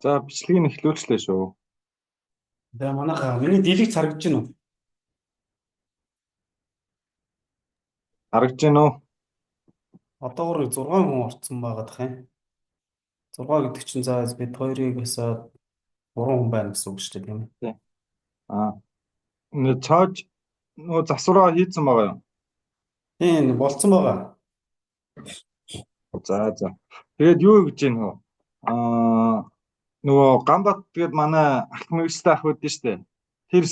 За бичлэгийг нь эхлүүлчлээ шүү. За манайха миний дийлэгч харагдаж байна уу? Харагдаж байна уу? Одоогор 6 хүн орцсон байгаад тах юм. 6 гэдэг чинь за бид хоёрыг басаад 3 хүн байна гэсэн үг шүү дээ тийм үү? Тий. Аа. Цааж нөө засвараа хийцэн байгаа юм. Тийм болцсон байгаа. За. Тэгээд юу гэж юм хөө? Нөгөө Гамбат тэгээд манай ах мэгстэй ах байдсан шүү дээ. Тэр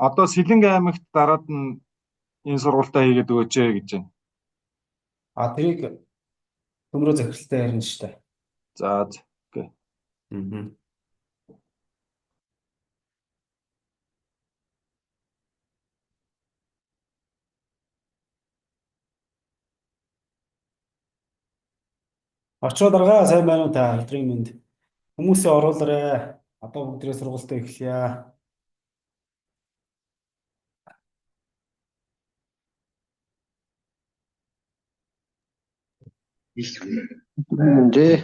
одоо Сэлэнг аймагт дараад нь энэ сургуультаа хийгээд өгөөч гэж байна. Тэрийг төмрөө захиралтай ярина шүү дээ. За. Окей. Аа. Очроо даргаа сайн байна уу та өдрийн мэнд. Хүмүүсээ оруулаарай. Одоо бүгдээ сургуультаа эхлэе. Дээ.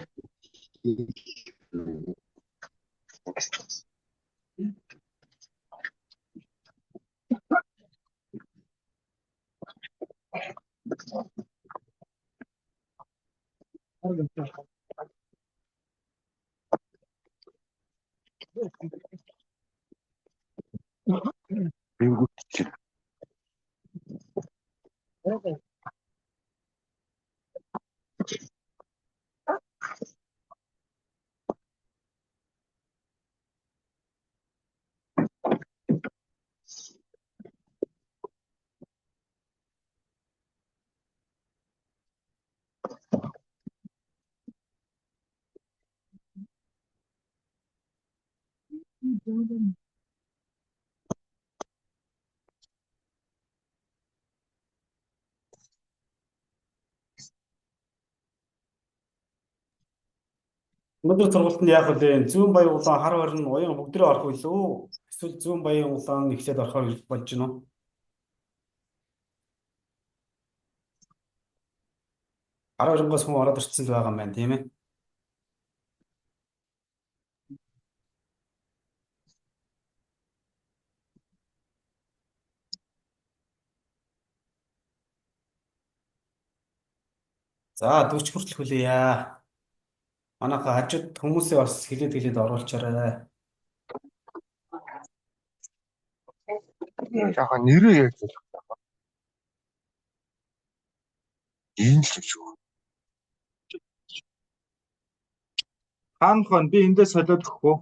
Өнөөдөр сургуультанд яах вэ? Зүүн баян улаан хар хорин уян бүгдрээ орох билүү? Эсвэл зүүн баян улаан эхлээд орохоор болж гинэ үү? Хар хорингоос хүн ороод ирсэн л байгаа юм байна тийм ээ. За 40 хүртэл хүлээе. Манайха хажууд хүмүүсээ бас хэлээд оруулчаарай. Яха нэрээ яг л ийм л шүү. Хаан хон би эндээ солиод өгөхгүй.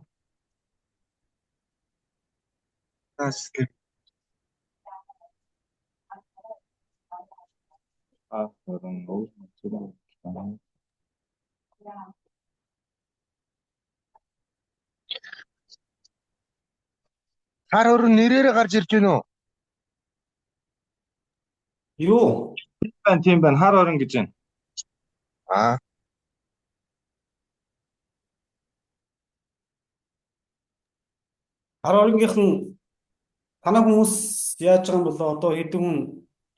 Тас гэх Харин өөр зүйл. хар хорин нэрээрээ гарч ирж гэнэ үү? Юу? Тийм байна. Хар хорин гэж байна. Аа. Хар хорингийнхан танай хүмүүс яаж байгаа юм бол одоо хэдэн хүн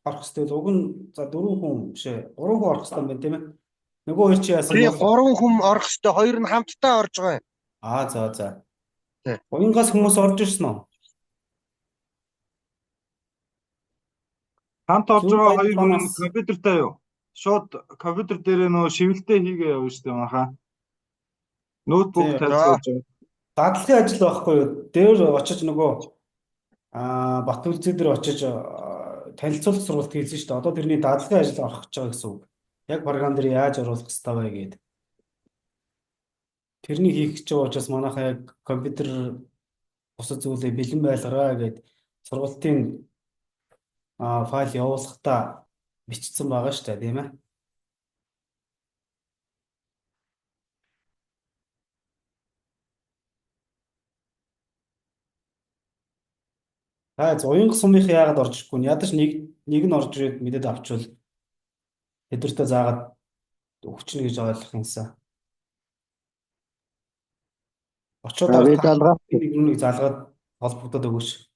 орох хэвтэй л уг нь за 4 хүн биш ээ 3 хүн орох хэвтэй юм байна тийм ээ. Нөгөө хоёр чи яасан Би бол 3 хүн орох хэвээр хоёр нь хамтдаа орж байгаа юм. за. Тий. Уянгаас хүмүүс орж ирсэн үү? Хамт орж Зүүн байгаа баян хоёр хүн улаанаас компьютертай юу? Шууд компьютер дээрээ нөө шивэлтэй хийгээ явна шүү дээ маха. Ноутбук тий. тавьчихж байгаа. Дадлагын ажил байхгүй юу? Дээр очиж нөгөө Бат үлзий дээр очиж танилцуулах сургалт хийсэн шүү дээ. Одоо тэрний дадлагын ажил орох гэж байгаа гэсэн үг. Яг програм дээр яаж оруулах хэрэгтэй вэ гэдэг. Тэрнийг хийх гэж байгаа учраас манайхаа яг компьютер бусад зүйлээ бэлэн байлгараа гэд сургалтын файл явуулахдаа бичсэн байгаа шүү дээ, тийм ээ. Уянга сумынх яагаад орж ирэхгүй нь ядаж нэг нь орж ирээд мэдээд авчвал тэдэртээ заагаад өгчнө гэж ойлгох юмсан. Очоод Би нэг залгаа нэг залгаад холбогдоод өгөөч.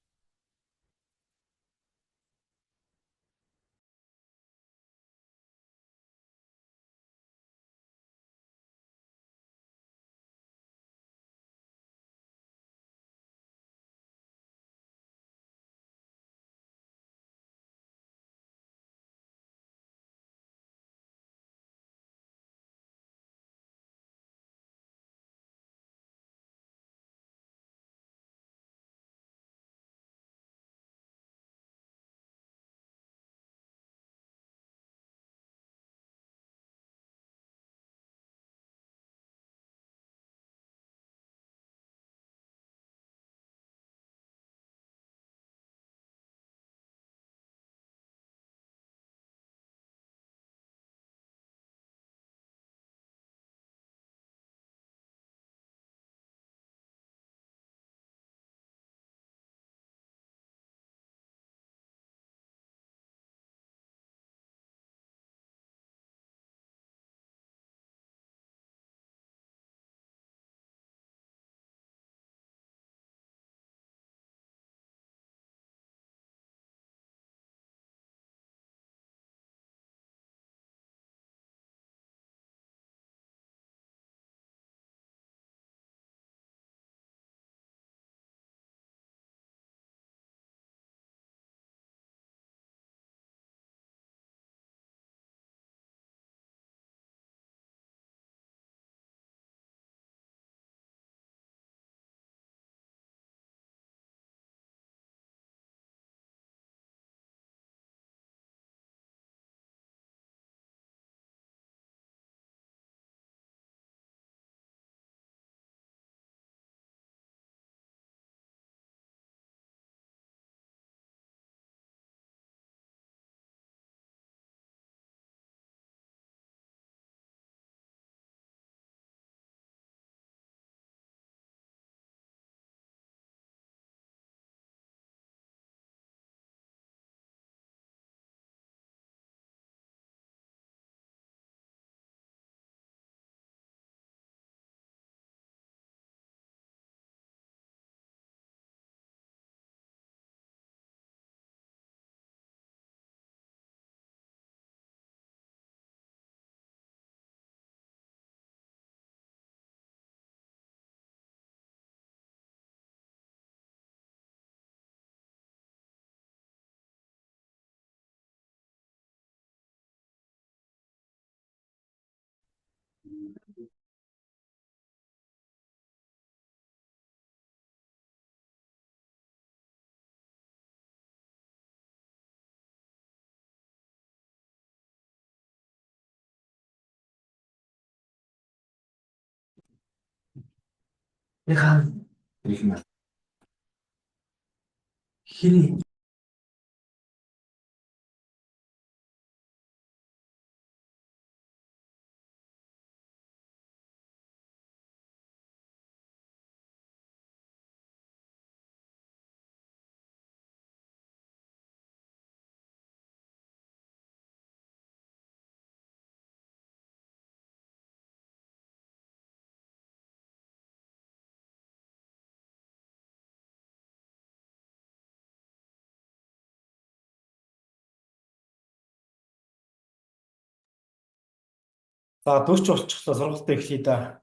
За 40 болчихлоо, сургалтаа эхлэе да.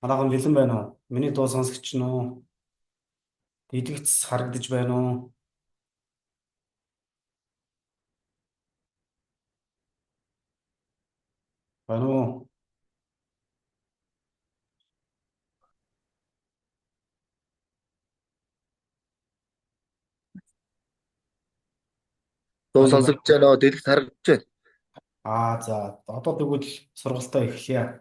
Манайхан бэлэн байна уу? Миний дуу сонсогч нь уу? Дэлгэц харагдаж байна уу? Байна уу? Дуу сонсогч байна уу? Дэлгэц харагдаж байна. За одоо тэгвэл сургалтаа эхлэе.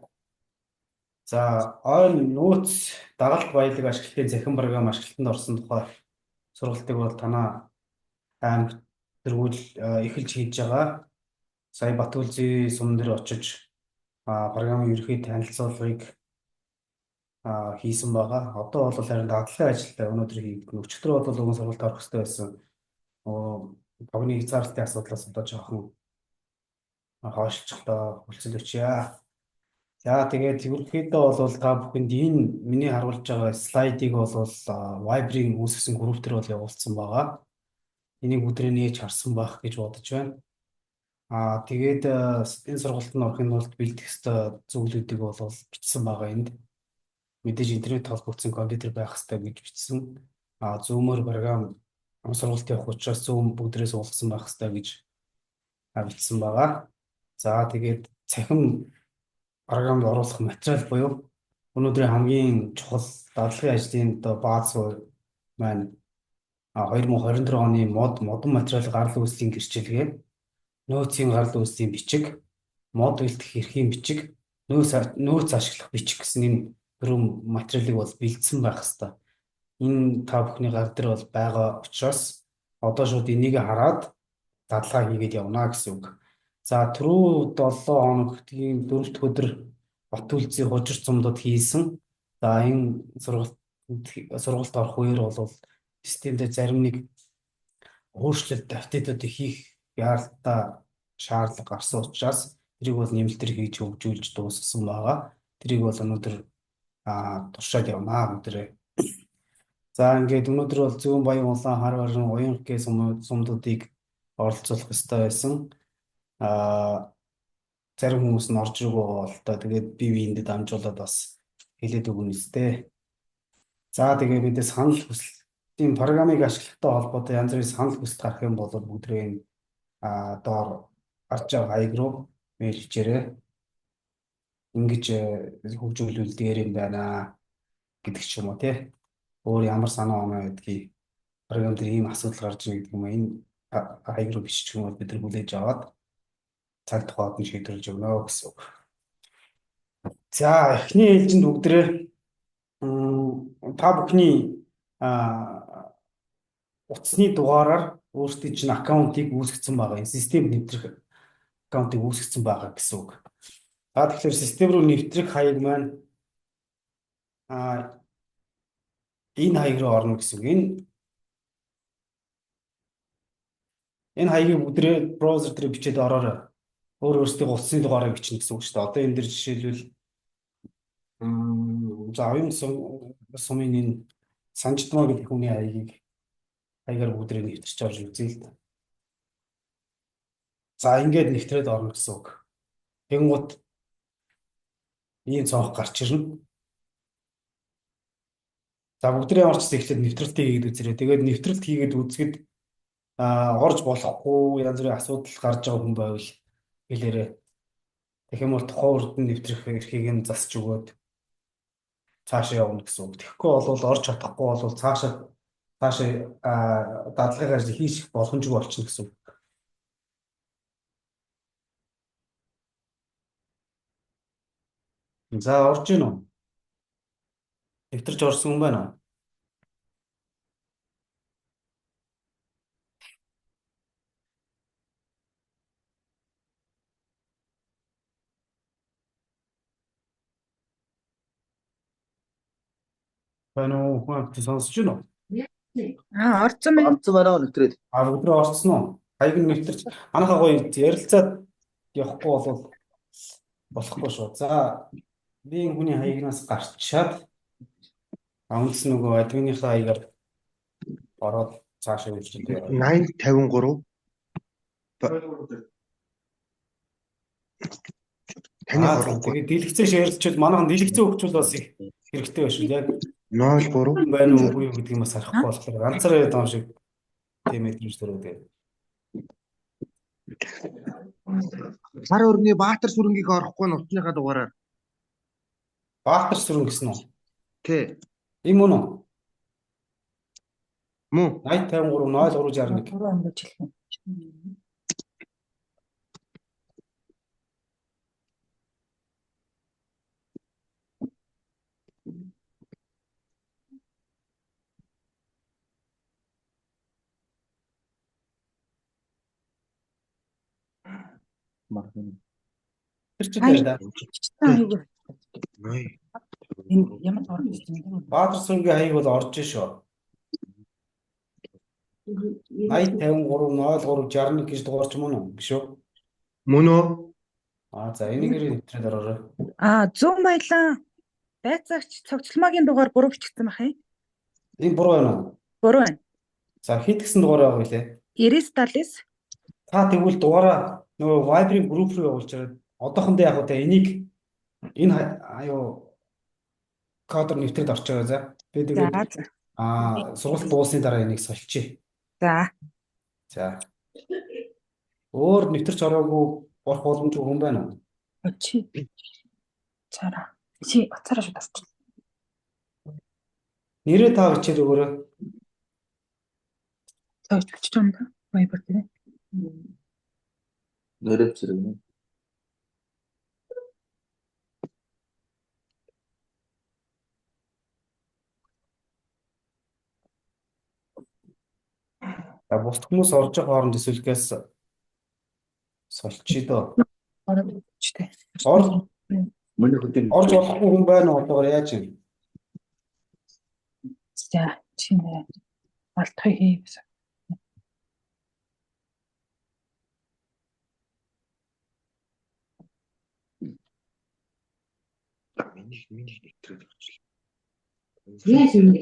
За ойн нууц дагалт баялаг ашиглалтын захин програм ашиглалтанд орсон тухай сургалтыг бол танаа аймаг тэргүүл эхэлж хийж байгаа. Сая Батүлзийн сум дээр очиж програмын ерөнхий танилцуулгыг хийсэн байгаа. Одоо бол харин дадлагын ажилтай өнөөдөр хийгдэнэ. Өчигдөр бол өгөн сургалт орох хэрэгтэй байсан. Багны хязгаарлалтын асуудлаас одоо жоохон хойшлцохдоо хүлцэл өчье. За тэгээд ерөнхийдөө бол та бүхэнд энэ миний харуулж байгаа слайдыг бол Viber-ийн үүсгэсэн групп дээр бол явуулсан байгаа. Энийг өдрөө нээж харсан байх гэж бодож байна. Тэгээд энэ сургалтанд орохын тулд бэлдэх ёстой зүйлүүдийг бол бичсэн байгаа энд. Мэдээж интернет холбогдсон компьютер байх ёстой гэж бичсэн. Zoom-оор програм сургалт явах учраас Zoom бүгдрээс уулзсан байх ёстой гэж бичсэн байгаа. За тэгээд цахим програмд оруулах материал буюу өнөөдрийн хамгийн чухал дадлагын ажлын бааз маань 2024 оны модон материал гарал үүслийн гэрчилгээ, нөөцийн гарал үүслийн бичиг, мод бэлтгэх эрхийн бичиг, нөөц ашиглах бичиг гэсэн энэ дөрвөн материалыг бол бэлдсэн байх хэрэгтэй. Энэ та бүхний гар дээр бол байгаа учраас одоо шууд энийг хараад дадлага хийгээд явна гэсэн үг. За түрүү 7 хоногтгийн 4 дахь өдөр Батүлзийн хужир цумдад хийсэн. За энэ сургалт орох үеэр бол системдээ зарим нэг өөрчлөлт апдейтуудыг хийх яаралтай шаардлага гарсан учраас тэрийг бол нэмэлтээр хийж хөгжүүлж дуусгасан байгаа. Тэрийг бол өнөөдөр туршаад явна өдрөө. За ингээд өнөөдөр бол зүүн баян улаан хар барин уянга гэсэн сумдуудыг оролцуулах ёстой байсан. Зарим хүмүүс нь орж ирэх бол тэгээд биеиндээ дамжуулаад бас хэлээд өгнө үстэй. За тэгээд мэдээ санал хүсэл тийм програмыг ашиглахтай холбоотой янз бүрийн санал хүсэлт гарах юм бол бүгдрээ доор гарч байгаа хаяг руу мэйл хийээрэй. Ингэж хөгжүүлүүлдгээр юм байна гэдэг ч юм уу тий. Өөр ямар санаа оноо гэдгийг програм дээр ийм асуудал гарч ирнэ гэдэг юм энэ хаяг руу биччих юм бол бид нар хүлээж аваад цаг тухайд нь шийдвэрлэж өгнө гэсэн үг. За эхний ээлжинд бүгдрээ та бүхний утасны дугаараар өөрсдийн чинь аккаунтыг үүсгэсэн байгаа. Энэ системд нэвтрэх аккаунтыг үүсгэсэн байгаа гэсэн үг. Тэгэхээр систем рүү нэвтрэх хаяг маань энэ хаяг руу орно гэсэн үг. Энэ хаягийг бүгдрээ браузер дээр бичээд ороорой. Өөрсдийн утасны дугаарыг бичнэ гэсэн үг шүү дээ. Одоо энэ дэр жишээлбэл за оюун сумын энэ Санждмаа гэдэг хүний хаягаар бүгдрээ нэвтэрч орж үзье л да. За ингээд нэвтрээд орно гэсэн үг. Тэнгууд ийм цонх гарч ирнэ. За бүгдрээ орчс эхлээд нэвтрэлтийг хийгээд үзээрэй. Тэгээд нэвтрэлт хийгээд үзэхэд орж болохгүй янз бүрийн асуудал гарч байгаа хүн байвал хэлээрэй. Тэгэх юм бол тухайн үрд нь нэвтрэх эрхийг нь засч өгөөд цаашаа явна гэсэн үг. Тэгэхгүй бол орж чадахгүй бол цаашаа дадлагын ажил хийх боломжгүй болчихно гэсэн үг. За орж ийн үү? Нэвтэрч орсон юм байна уу? Байна уу? Хүн сонсож байна уу? Орцсон байна. Орцсон байна уу нэвтрээд. Өдрөө орцсон уу? Хаяг нь нэвтэрч манайхаа гоё ярилцаад явахгүй бол болохгүй шүү. За би энэ хүний хаягнаас гарчаад үндэс нөгөө админийхээ хаягаар ороод цаашаа үйлчлээд яваа. 8053 таны хороогүй Тэгээд дэлгэцээ шеэрлчвэл манайхан дэлгэцээ өгчвөл бас их хэрэгтэй байна шүү. Яг 03 байна уугүй юу гэдгийг бас харахгүй болохоор ганцаараа даун шиг тийм мэдрэмж төрөөд. Сар өрний Баатар сүрэнгийг орохгүй нь утасныхаа дугаараар. Баатар сүрэн гэсэн үү? Тий. Ийм үнэ үү? Мөн 8053 0361. Гурван өнгөж хэлэх. Тэр ч дээ да. Энэ ямар орж ирсэн юм бэ? Баатар сүрэнгийн хаяг бол орж шүү. 8053 0361 гэж дугаарч мөн үү? Биш үү? мөн үү? За энийгээр нэвтрээд ороорой. 100 баялаа. Байцаагч цогцлмагийн дугаар 3 бичигдсэн бах юм. Энэ буруу байна уу? Буруу байна. За хэд гэсэн дугаар байгаа вэ? 99 Та тэгвэл дугаараа нөгөө Viber-ийн групп руу явуулж чараад одоохондоо яг одоо энийг энэ кодоор нэвтрээд орчоо за. Би тэгээд сургалт дуусны дараа энийг сольчих. За. Өөр нэвтэрч ороогүй орох боломжгүй хүн байна уу? Чи. Чара. Чи бацаараа шүү тасч. Нэрээ та бичээд өгөөрэй. Тагч бичиж байгаа юм да. Viber дээр. Нэрэл зэрэг нэ. Бусд хүмүүс орж байгаа хооронд эсвэл сольчий доо. Ороод бичтэй. Миний хөдөлгөөн Орж болохгүй хүн байна уу? Одоогоор яаж юм? За чи нэ алтхай хийв. Миний нэвтрээд өгчлээ. Яаж юм бэ?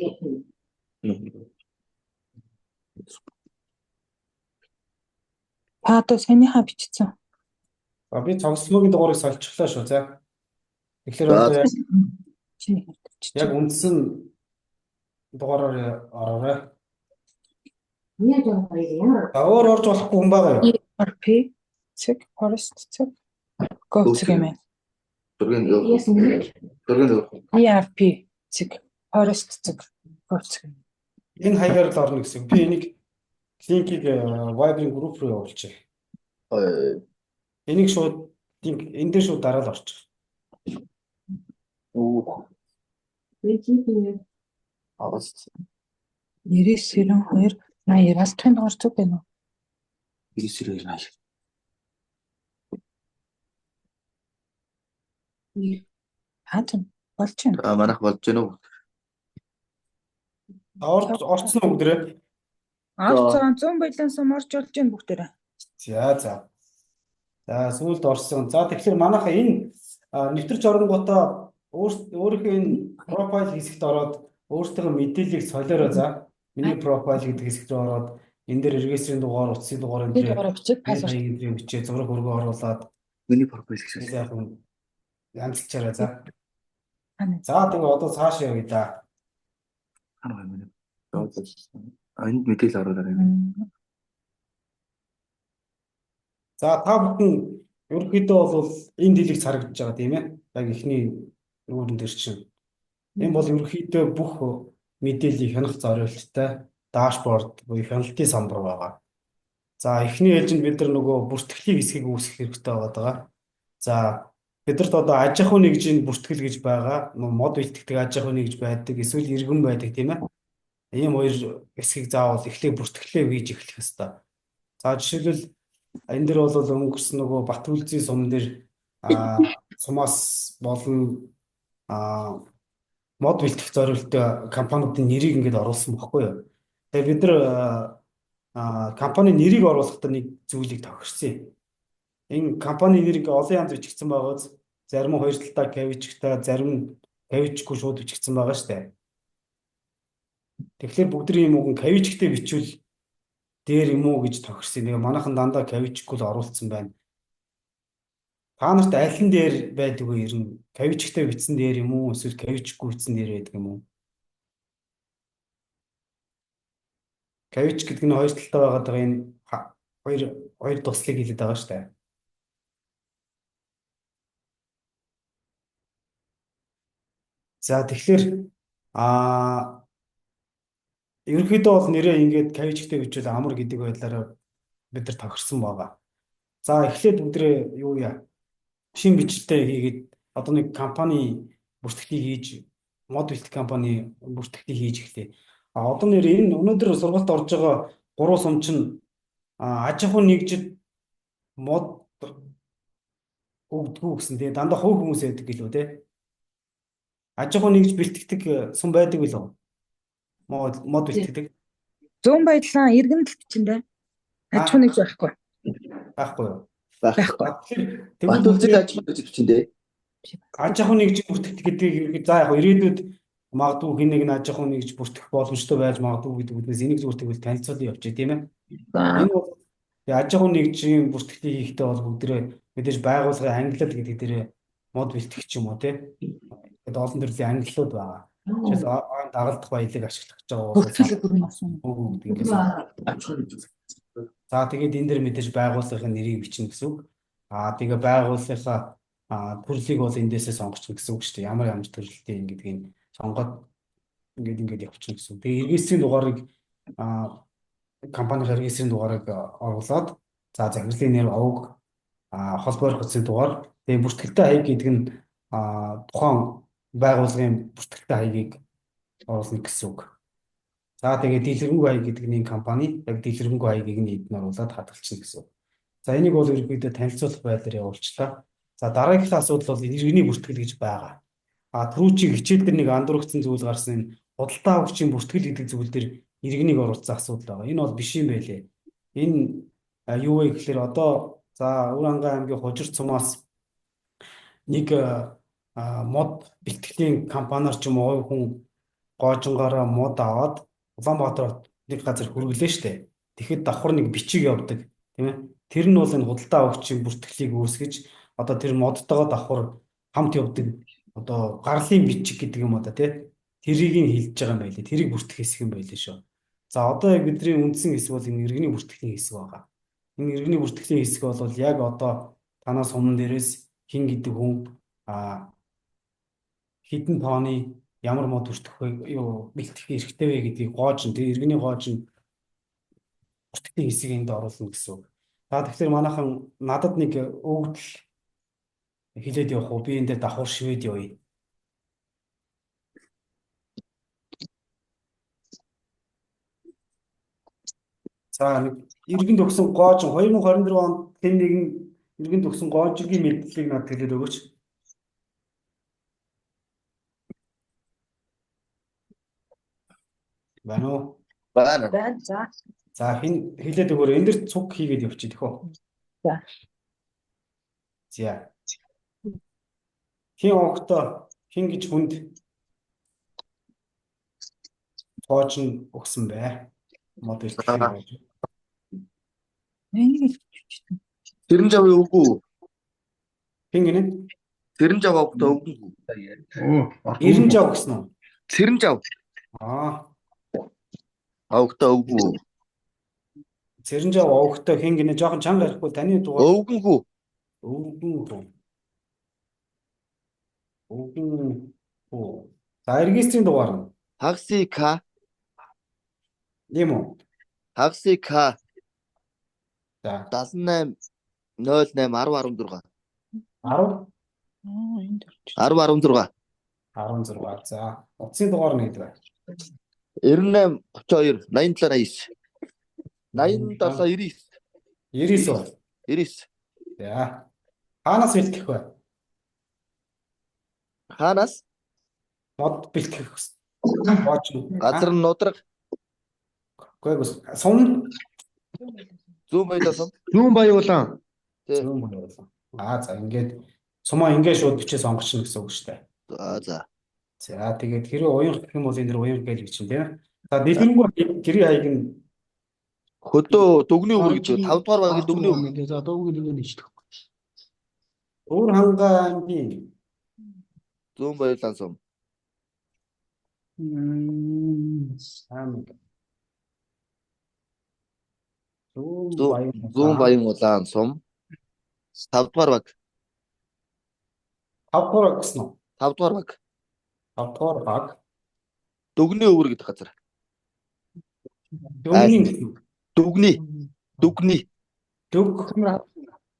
Та одоо саяныхаа бичсэн. Би цогцлмогийн дугаарыг сольчихлаа шүү. За. Тэгэхээр одоо Чи яг үндсэн дугаараар ороорой. Яаж юм бэ? Ямар Өөр орж болохгүй хүн байгаа юу? RP цэг forest цэг go цэг юм. дөргөн яс юм? дөргөн ERP цэг forest цэг go цэг. Энэ хаягаар л орно гэсэн. Би энийг линкийг Viber-ийн групп руу явуулчих. Энийг шууд энэ дээр шууд дараал орчих. Бичиж аваас 9992 80-аас тань дугаар зүг байна уу? ирсэрэг нааш. Хаачин болж байна. Манайх болж гэнэ үү? Орцсон уу бүгдээ? Орцсон 100 баялан сум орж болж байна бүгдээрээ. За. За сүүлд орсон. За тэгэхээр манайхаа энэ нэвтэрч оронгуудаа өөрийнхөө энэ профайл хэсэгт ороод өөртөө мэдээллийг солиороо за. Миний профайл гэдэг хэсэгт ороод энэ дээр регистрийн дугаар, утасны дугаар энэ Дугаар бичиж пассворд энэ бичээ зураг хөргөө оруулаад Миний профайл гэсэн. яг янзлчаарай за. Ань. За тэгээ одоо цаашаа явъя да. Хана байна. Энд мэдээлэл оруулаарай. За та бүхэн ерөнхийдөө бол энэ дэлгэц харагдаж байгаа тийм ээ. Яг ихний нүүрэн дээр чинь. Энэ бол ерөнхийдөө бүх мэдээллийг хянах зорилттой дашборд буюу хяналтын самбар байгаа. За эхний ээлжинд бид нар нөгөө бүртгэлийн хэсгийг үүсгэх хэрэгтэй байгаа. За бидэрт одоо аж ахуй нэгжийн бүртгэл гэж байгаа, мод бэлтгэдэг аж ахуй нэгж байдаг, эсвэл иргэн байдаг тийм ээ. Ийм хоёр хэсгийг заавал эхлээд бүртгэлээ хийж эхлэх хэрэгтэй. За жишээлбэл энэ дэр бол өнгөрсөн нөгөө Бат үлзийн сум дээр сумаас болон мод бэлтгэх зорилттой компаниудын нэрийг ингээд оруулсан баггүй юу. Тэгээ бид нар компани нэрийг оруулахдаа нэг зүйлийг тохирсон. Энэ компани нэрийг олон янз бичигдсэн байгаа. Зарим нь хоёр талтай кавичтай, зарим нь кавичгүй шууд бичигдсэн байгаа шүү дээ. Тэгэхээр бүгдний юм уу кавичтэй бичвэл дээр юм уу гэж тохирсон. Тэгээ манайхан дандаа кавичгүй л оруулсан байна. Та нарт аль нь дээр байдаг вэ? Ер нь кавичтай бичсэн дээр юм уу? Эсвэл кавичгүй бичсэн дээр байдаг юм уу? Кавич гэдэг нь хоёр талтай байгаад байгаа энэ хоёр туслыг хэлээд байгаа шүү дээ. За тэгэхээр ерөнхийдөө бол нэрээ ингээд кавичтэй бичвэл амар гэдэг байдлаараа бид нар тохирсон байгаа. За эхлээд бүгдрээ юу яа шин бичлэлтэй хийгээд одоо нэг компани бүртгэлийг хийж мод бэлтгэх компани бүртгэлийг хийж эхлэе. Одоо нэр энэ өнөөдөр сургалт орж байгаа 3 сум чинь аж ахуй нэгжид мод өгдөггүй гэсэн тийм дандаа хувь хүмүүс байдаг гэлөө тийм. Аж ахуй нэгж бэлтгэдэг сум байдаг билүү? Мод бэлтгэдэг. Зүүн байдлаа иргэн дэлтчиндээ аж ахуй нэгж байхгүй. Байхгүй юу? Байхгүй. Бат үлзий аж ахуй нэгж бичэндээ. Аж ахуй нэгж бүртгэх гэдгийг за яг ирээдүйд магадгүй хин нэг нь аж ахуй нэгж бүртгэх боломжтой байж магадгүй гэдэг үгнээс энийг зүгтгүүл танилцуулъя явчих тийм ээ. Энэ бол аж ахуй нэгжийн бүртгэлийг хийхдээ бол бүгдээ мэдээж байгууллагын ангилал гэдэг дээрээ мод бэлтгэх ч юм уу тийм. Тэгээд олон төрлийн ангиллууд байгаа. Жишээл дагалдах баялаг ашиглах гэж байгаа. За тэгээд энэ дэр мэдээж байгууллагын нэрийг бичнэ гэсэн үг. Тэгээ байгууллагынхаа төрлийг бол эндээсээ сонгочихно гэсэн үг шүү дээ. Ямар төрлөлтэй ингэдгийг сонгоод ингээд явчихна гэсэн үг. Тэгээ эргээсийн дугаарыг компани эргээсийн дугаарыг оруулаад за захирлын нэр овг холбоор хөтсөн дугаар тэгээ бүртгэлтэй хаяг гэдэг нь тухайн байгууллагын бүртгэлтэй хаягийг оруулна гэсэн үг. За тэгээ дэлгэрэнгүй хаяг гэдэг нь компани яг дэлгэрэнгүй хаягийг нь эдэн оруулаад хадгалчихна гэсэн үг. За энийг бол ерөнхийдөө танилцуулах байдлаар явуулчлаа. За дараагийнхаа асуудал бол иргэний бүртгэл гэж байгаа. Түрүүчийн хичээл дээр нэг андуурагдсан зүйл гарсан энэ худалдаа авагчийн бүртгэл гэдэг зүйл дээр иргэнийг оруулсан асуудал байгаа. Энэ бол биш юм байлээ. Энэ юу вэ гэхээр одоо за Өвөрангай аймгийн Хужир цумаас нэг мод бэлтгэлийн компаниар ч юм уу хүн гоожингаараа мод аваад Улаанбаатар нэг газар хөргөлөө штэ. Тэгэхэд давхар нэг бичиг явдаг тийм ээ. Тэр нь бол энэ худалдаа авагчийн бүртгэлийг үүсгэж одоо тэр модтойгоо давхар хамт явдаг одоо гарлын бичиг гэдэг юм уу да тий. Тэрийг нь хилж байгаа юм байлээ. Тэрийг бүртгэх хэсэг юм байлээ шүү. За одоо яг бидний үндсэн хэсэг бол энэ иргэний бүртгэлийн хэсэг байгаа. Энэ иргэний бүртгэлийн хэсэг бол яг одоо танаас өмнө дээрээс хин гэдэг хүн хідэн тооны ямар мод бүртгэх вэ юу бэлтгэх хэрэгтэй вэ гэдгийг гоож нь тэр иргэний гоож нь бүртгэлийн хэсгийг энд оруулна гэсэн үг. За тэгэхээр манайхан надад нэг өгдөл хэлээд явах уу? Би энэ дээр давхар шивэд явъя. За нэг иргэнд өгсөн гоож 2024 онд хэн нэгэн иргэнд өгсөн гоожгийн мэдлэлийг надад хэлээд өгөөч. Байна уу? Байна. За. За хэн хэлээд өгөөрэй. Энд дэр цуг хийгээд явчих тэхөө. За. За. Хин огтоо хин гэж хүнд гоож нь өгсөн бай. Мод бэлтгэх. Энийг хэлчихсэн. Тэрэн жавын үгүй. Хин гинэ? Тэрэн жав огтоо үгүй. Ирэн жав гэсэн үү? Тэрэн жав. Огтоо үгүй. Цэрэн жав овогтой хин гинэ жоохон чанга ярихгүй таны дугаар. Өвгөнгүй. Өвгөн хүү. Өвгөн хүү. За регистрийн дугаар нь Хагсын К. ийм үү? Хагсын К. За 78 08 10 16. 10 энд орчих. 10 16. 16. За утсын дугаар нь гэдэг. 98 32 87 89. 87 99. 99 үү? 99. За. Хаанаас бэлтгэх вэ? Хаанаас? Мод бэлтгэх гэсэн. Бооч. Газар нь нудраг. Үгүй сум Зүүн баяласан. Зүүн Баяулан. зүүн мөн байсан. За ингээд сумаа ингээд шууд бичээ сонгочихно гэсэн үг шүү дээ. За. За тэгээд хэрэв уянх гэх юм бол энэ дэр уянх гэж чинь тийм. За дэлгэрэнгүй гэрээ хаяг нь Хөдөө дүгний өвөр гэж 5 дугаар багийн дүгний өвөр. За дууг нэг нь ичдэг. өөр хангаа аймгийн Зүүн баялан сум. аймаг. Зүүн баян улаан сум. 5 дугаар баг. 5 дугаар гэсэн үү? 5 дугаар баг. 5 дугаар баг. Дүгний өвөр гэдэг газар. Дүгний гэсэн үү? Дүгний. Дүг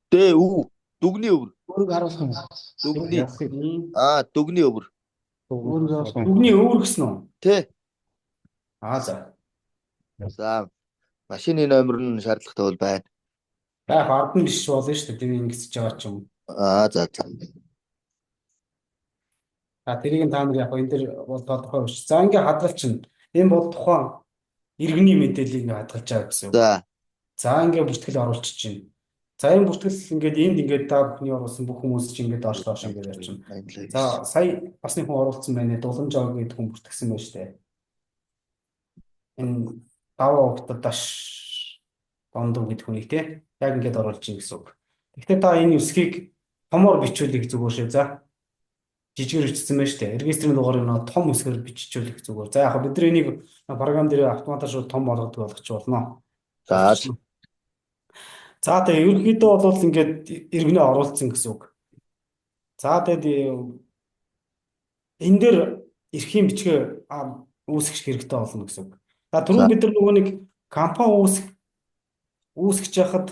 Дэ үу. Дүгний өвөр. Өөрөг харуулах юм. Дүгний. Дүгний өвөр. Дүгний өвөр гэсэн үү? Тэ. За. За. Машины номер нь шаардлагатай бол байна. Яг ард нь биш болно шүү дээ. Тэр ингэсэж байгаа ч юм. За. Тэрийг та нар яг энэ дэр бол тодорхой биш. За ингээ хадгалчихна. Энэ бол тухайн иргэний мэдээллийг ингээ хадгалж байгаа гэсэн үг. За ингээ бүртгэл оруулчих чинь. За энэ бүртгэл ингээд энд ингээд та бүхний оруулсан бүх хүмүүс чинь ингээд доош ингээд явчихна. За сая бас нэг хүн оруулсан байна. Дуламж аваа гэдэг хүн бүртгэсэн байна шүү дээ. Энэ даваа хөвгтөд даш гондов гэдэг хүнийг те яг ингээд оруулж ийн гэсэн үг. Гэхдээ та энэ үсгийг томоор бичүүлэх зүгээр шээ. За жижигээр бичсэн байна шүү дээ. Регистрийн дугаарыг нөө том үсгээр бичүүлэх зүгээр. За яг бид нар энийг програм дээр автоматар шууд том болгодог болгоч болно. За тэгээ ерөнхийдөө бол ингээд иргэнэ оруулсан гэсэн үг. За тэгээд энэ дээр эрхийн бичгээ үүсгэх хэрэгтэй болно гэсэн үг. За түрүүн бид нар нөгөө нэг компани үүсгэж яхад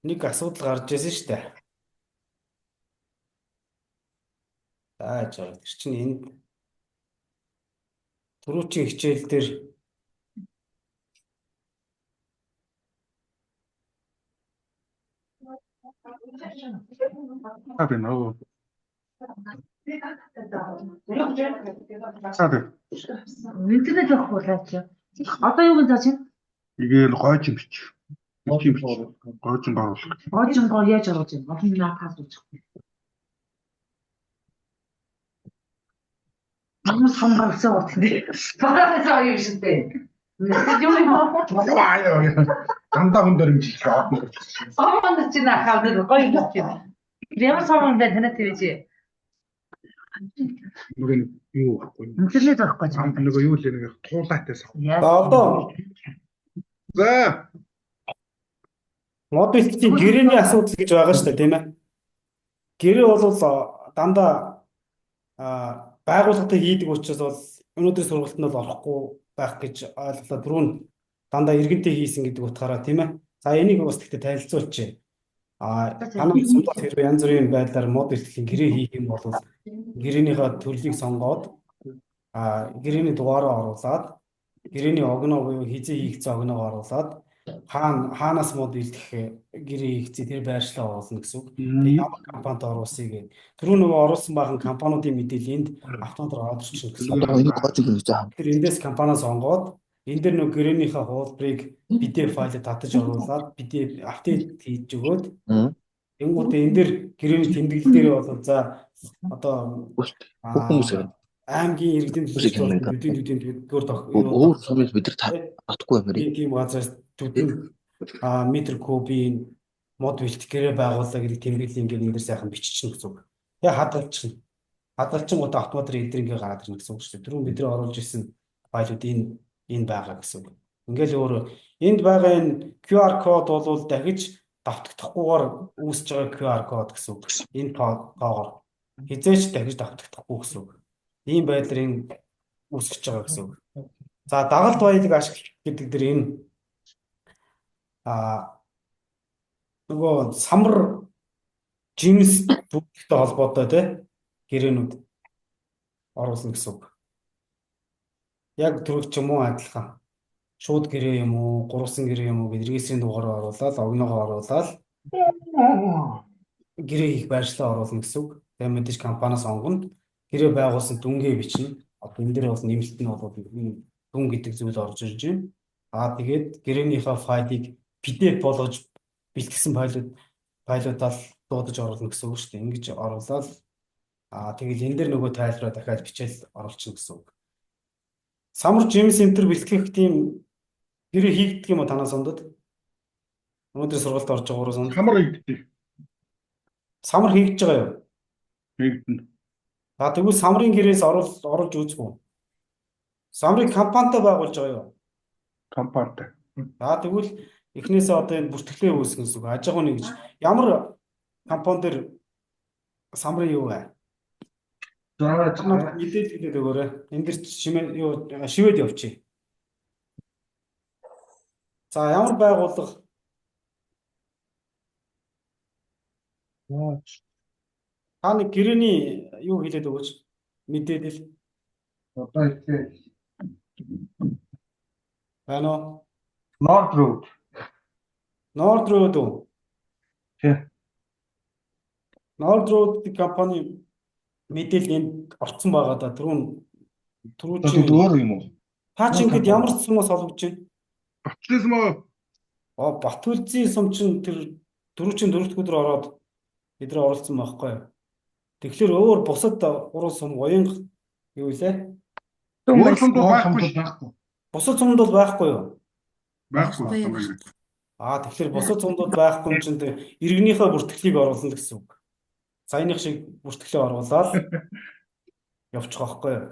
нэг асуудал гарч ирсэн шүү дээ. Тэр чинь энд түрүүчийн хичээл дээр Интернет авах болооч. Одоо юу гэж зааж байна? Игээл гойч бич. Гойч байгуулах. Гоо яаж оруулж байна? Олон наа таасуулж байна. Ямар самбарсан утгатай. Бараасаа юу юм бэ? Дандаа хүн дөрмжиж авах. Самбар чинь ахаад гоё юм байна. Ямар самбар бэ танаа тийж? Нүг юу ахгүй. Интернет авахгүй ч юм. Нөгөө юу л нэг туулайтаас авах. одоо За мод бэлтгэлийн гэрээний асуудал гэж байгаа шүү дээ, тийм ээ. Гэрээ бол дандаа байгууллагатай хийдэг учраас бол өнөөдөр сургалтанд бол орохгүй байх гэж ойлголоо. Түрүүн дандаа иргэнтэй хийсэн гэдэг утгаараа, тийм ээ. За энийг бас тэгтээ танилцуулчих. Танай сумдаа хэрвээ янз бүрийн байдлаар мод бэлтгэлийн гэрээ хийх юм бол гэрээнийхээ төрлийг сонгоод гэрээний дугаараа оруулаад гэрээний огноо буюу хизээ хийгдсэн огноог оруулаад хаанаас мод бэлтгэх гэрээ хийгдсэн тэр байршлаа оруулна гэсэн үг. Тэгээ ямар компанид оруулсыг гэдэг. Түрүү нөгөө оруулсан бахан компаниудын мэдээлэл энд автоматар орчихно гэсэн үг. Тэр эндээс компаниас сонгоод энэ дэр нөгөө гэрээнийхээ хуулбарыг PDF файлд татаж оруулаад PDF апдейт хийж өгөөд тэнгуүтээ энэ дэр гэрээний тэмдэглэл дээр бол за одоо аймгийн иргэдийн төдийн өөр сумыг бид нар татахгүй юм байна. тийм газраас төдийн метр кубийн мод бэлтгэх гэрээ байгууллаа гэдэг тэмдэглэл ингээд энэ дэр сайхан биччихнэ гэсэн үг. Тэгээ хадгалчихна. Хадгалчихгоо автоматар энэ дэр ингээд гараад ирнэ гэсэн үг шүү дээ. Түрүүн бид нар оруулж ирсэн файлууд энэ байгаа гэсэн үг. Ингээл өөр энд байгаа энэ QR код бол дахиж давтагдахгүйгээр үүсэж байгаа QR код гэсэн үг. Энэ тоогоор хизээч дахиж давтагдахгүй гэсэн үг. Ийм байдлаар энэ үүсэж байгаа гэсэн үг. За дагалт баялаг ашиглах гэдэг дээр энэ нөгөө самар жимс бүгдтэй холбоотой те гэрээнүүд оруулна гэсэн үг. Яг түрүүч юм уу адилхан. Шууд гэрээ юм уу, гурван гэрээ юм уу гэд регистрийн дугаараа оруулаад, огногоо оруулаад гэрээ хийх байршлаа оруулна гэсэн үг. Тэгээ мэдээж компаниас онгонд гэрээ байгуулсан дүнгээ бичнэ. Одоо энэ дээр бол нэмэлт нь бол дүн гэдэг зүйл орж ирж байна. Тэгээд гэрээнийхээ файлыг PDF болгож бэлтгэсэн файлуудаар дуудаж оруулна гэсэн үг шүү дээ. Ингэж оруулаад тэгэл энэ дээр нөгөө тайлбараа дахиад бичээл оруулчихна гэсэн үг. Самар жим центр бэлтгэх тийм гэрээ хийгддэг юм уу танаас ондод? Өнөөдөр сургалт орж байгаа 3 санд. Хамар хийгддэг. Самар хийгдэж байгаа юу? Хийгдэнэ. Тэгвэл самрын гэрээс оруулж үзгүй. Самрыг компанитай байгуулж байгаа юу? Компанитай. Тэгвэл эхнээсээ одоо энэ бүртгэлээ үүсгэн гэсэн үг. Аж ахуйн гэж ямар компани дээр самрын юу вэ? За Мэдээлэл өгөөрэй. Энд дэр шивэд явчих. За ямар байгууллага? Та нэг гэрээний юу хэлээд өгөөч. Мэдээлэл. одоо ихтэй Байна уу? North Road. Nord Road уу? Тий. Nord Road компани мэдээлэл энд орцсон байгаа да. Түрүү чи өөр юм уу? та чи ингээд ямар ч сумаас олгож байна? Батлээс мө Батүлзийн сум чин тэр дөрөвчийн дөрөвт өдөр ороод эдрээ оролцсон байхгүй юу? Тэгэхээр өөр бусад 3 сум уянга юу вэ? өөр сумд байхгүй. Бусад сумд бол байхгүй юу? Байхгүй. Тэгэхээр бусад сумдууд байхгүй юм чинь иргэнийхээ бүртгэлийг оруулна гэсэн үг. Саяных шиг бүртгэлээ оруулаад явчих واخгүй юу?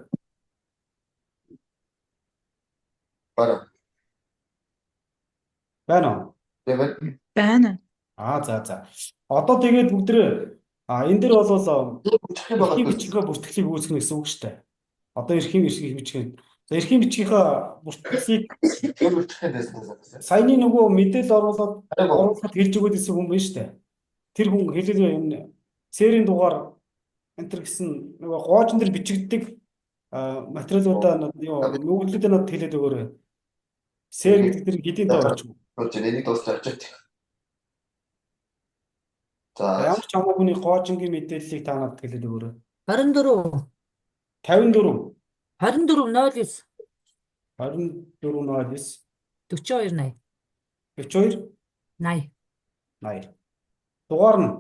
Байна уу? Байна. За. Одоо тэгээд бүгдрээ энэ дэр бол эрхийн бичгийн бүртгэлийг үүсгэнэ гэсэн үг шүү дээ. Одоо эрхийн бичгийн за эрхийн бичгийнхаа бүртгэлийг саяны нөгөө мэдээлэл оруулахад хэлж өгöd гэсэн хүн байна шүү дээ. Тэр хүн хэлээ энэ сэрийн дугаар энтер гэсэн нөгөө гоожин дээр бичигддэг материалуудаа юу нөгөөдлөдөө надад хэлээд өгөөрэй. Сэр гэдэг тэр хэдийн доо болчих. Энийг дуусгаж авчих. Ямар ч хамаагүй гоожингийн мэдээллийг та надад хэлээд өгөөрэй. 24 54 2409 2409 42 42 80 80 дугаар нь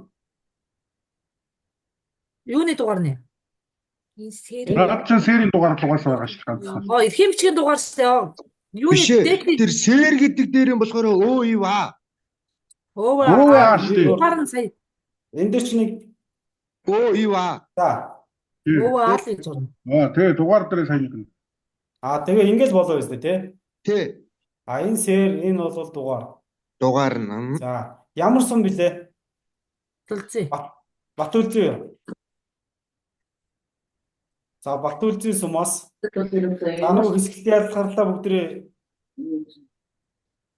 юуны дугаар нь? Энэ сэр. Радио сэрийн дугаар байгаа шүү дээ. Эрхийн бичгийн дугаар шүү дээ. Юуны техник Тэр сэр гэдэг дээр юм болохоор өөва. дугаар нь сая. энэ дээр чи нэг өөва. за Аал гэж байна. Тэгээ дугаар дээр сайн нэг. тэгээ ингэж болоо юм тий. Тий. Энэ сэр энэ бол дугаар. Дугаар нь. За ямар сум блэ? Төлцөө. Батүлзээ. За Батүлзээ сумаас нөгөө хэсэгт ялгарлаа бүгдрээ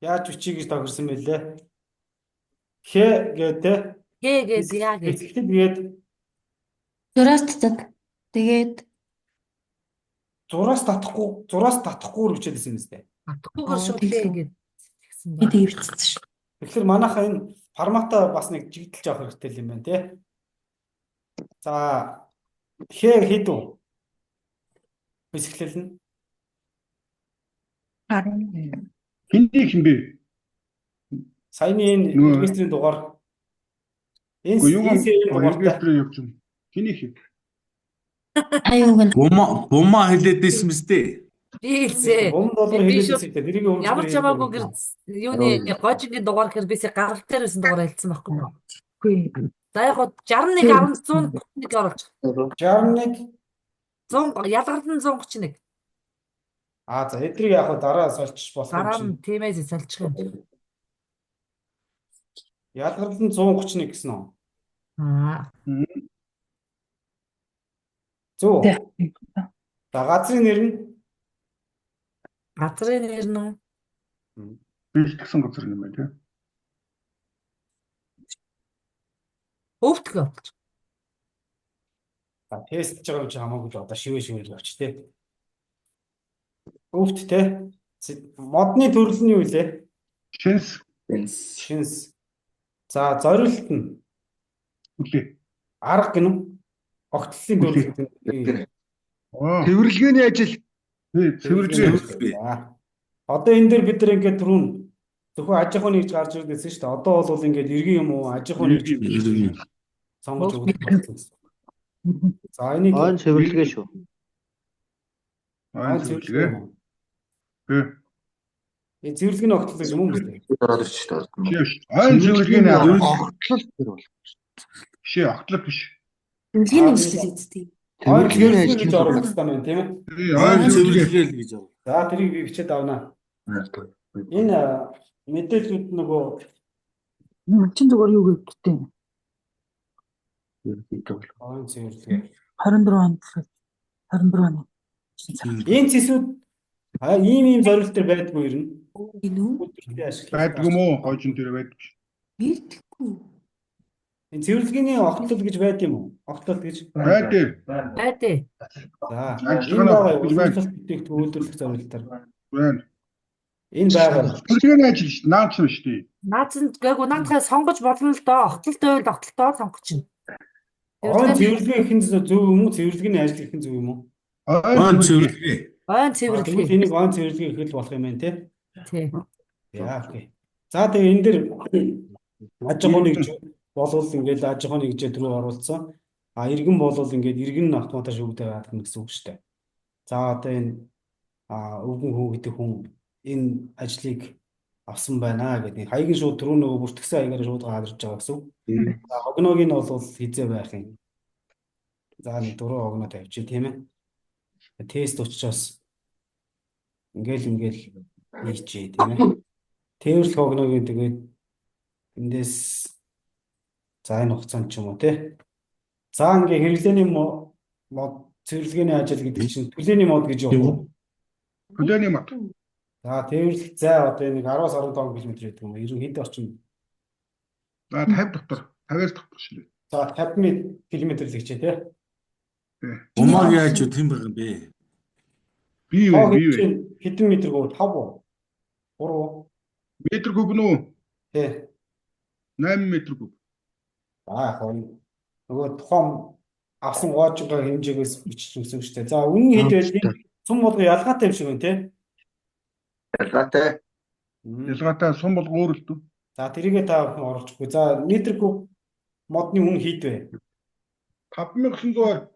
яаж бичиж гэж тохирсон мэлээ. Хэ гэдэг Гээгээд яа гэж. хэсэгт гээд Тэгээд зураас татахгүй хичээлсэн юм зү. Атгүйгээр шууд гээгээд тэгсэн байна. тэгээд ивцсэн шүү. Тэгэхээр манайхаа энэ формата бас нэг жигдэлж авах хэрэгтэй юм байна тий. За хэ хэдүү хэсэглэл нь 10. Хин бэ? саяны энэ регистрийн дугаар энэ сэрийн дугаартай явж байна. Хиний хин. Аюуг нь Бумаа хэлээд байсан мэт дээ. Биэлсээ. $3 хэлээдсэн дээ. Нэрийг Ямар ч хамаагүй гэр юуны гожингийн дугаар гэхээр бисээ гарал дээр байсан дугаар хэлсэн байхгүй юу? Үгүй. За яг гоо 61 11 оруулж. 61 100 ялгард нь 131. за эдрийг яг дараа сольчих болох Дараа юм нь тиймээс салчих юм. Ялгарлан 131 гэсэн үү? Аа. Зөв. Тий. За газрын нэр нь Газрын нэр нь Бэлтгэсэн газар юм байна тийм. өвдгөө болж. за тест хийж байгаа юм чи хамаагүй л одоо шивээ явч тий. Өвт тий. Модны төрөл нь юу вэ? Шинс Шинс. За зориулт нь үлээ. арга гинү. Огтлолын төрөл гэдэг нь. Цэвэрлэгээний ажил. Цэвэрлэгээ. За. Одоо энэ дээр бид нар ингээд түрүүн зөвхөн аж ахуйн нэгж гарч ирдээсэн шүү дээ. Одоо бол ингээд иргэн юм уу? Аж ахуйн нэгж сонгож өгөх гэсэн. За энийг Он цэвэрлэгээ шүү. Аа цэвэрлэгээ. энэ цэвэрлэгийн огтлол гэж юм уу бэ? Аа цэвэрлэгээний огтлол тэр бол. Бишээ огтлол биш. Цэвэрлэгийн ажил гэдэг. Цэвэрлэгийн ажил гэж оруулах хэрэгтэй байна тийм ээ. Аа Цэвэрлэгээ л гэж байна. За тэрийг би бичээд авнаа. Энэ мэдээлүүд нөгөө Чин зүгээр юу гэдэгтэй. он цэвэрлэгээ. 24 онд 24 оны. Энэ цэсүүд ийм зорилт төр байдгүй юм. Энэ үү? Өдөртөө ашиглах. байдаг юм уу? Хойжин дээр байдаг. Бэлтгэхгүй. Энэ цэвэрлэгээний огтлол гэж байд юм уу? Огтлол гэж. Байдаг. Байдэ. За Ажлын энэ байгаа огтлол байна. уламжлалт бүтээгдэхүүн үйлдвэрлэх зорилтоор. Байна. Энэ байгаа. Цэвэрлэгээний ажил шүү дээ. Наач нь шүү дээ. Наацнд гээгүй наадхаа сонгож болно л доо. Огтлолтой байл огтлолтоор сонгож чинь. Он цэвэрлэгээ ихэн зөв юм уу? Цэвэрлэгээний ажил ихэн зөв юм уу? Он цэвэрлэгээ. Он Тэгвэл цэвэрлэгээ. энийг он цэвэрлэгээ ихэл болох юм байна тий. Тий. Яа окей. За тэгээ энэ дэр аж ахуйн нэгж болвол ингээд аж ахуйн нэгжээ түрүү оруулсан. А иргэн болвол ингээд иргэн нь автоматар шүүгдээ байдаг гэсэн үг шүү дээ. За одоо энэ өвгөн хүн гэдэг хүн энэ ажлыг авсан байна гэдэг. Хаягийн шууд түрүү нөгөө бүртгэсэн хаягаар шууд гарч байгаа гэсэн үг. За хогноог нь бол хизээ байх юм. За нэг дөрөв хогноо тавьчих тийм ээ. Тест учраас ингээл хийчихээ тийм ээ. Тээвэрлэх хогноог тэгээд эндээс за энэ хугацаанд ч юм уу тий. За ингээ хэрэглээний мод цэвэрлэгээний ажил гэдэг чинь түлээний мод гэж явах. Хүлээний мод. За тээвэрлэх зай одоо нэг 10-аас 15 км гэдэг юм. Ерөн хэд орчим. За 50 дотор. 50-аас дотор шүү дээ. За 50 км л гэжээ тий. Умаг яаж юу тийм байгаа юм бэ? Би юу? Хэдэн метр гоо 5 уу? 3 уу? Метр куб нүү? Тий. 8 метр куб. Нөгөө тухайн авсан гоожгоо хэмжээгээс бичиж өгсөн шүү дээ. За үнэн хэд байдгийг сум болго ялгаатай юм шиг байна тий. Ялгаатай. Ялгаатай сум бол өөр л дүү. За тэрийгээ та бүхэн оруулчихгүй. За метр куб модны үн хэд вэ? 5900.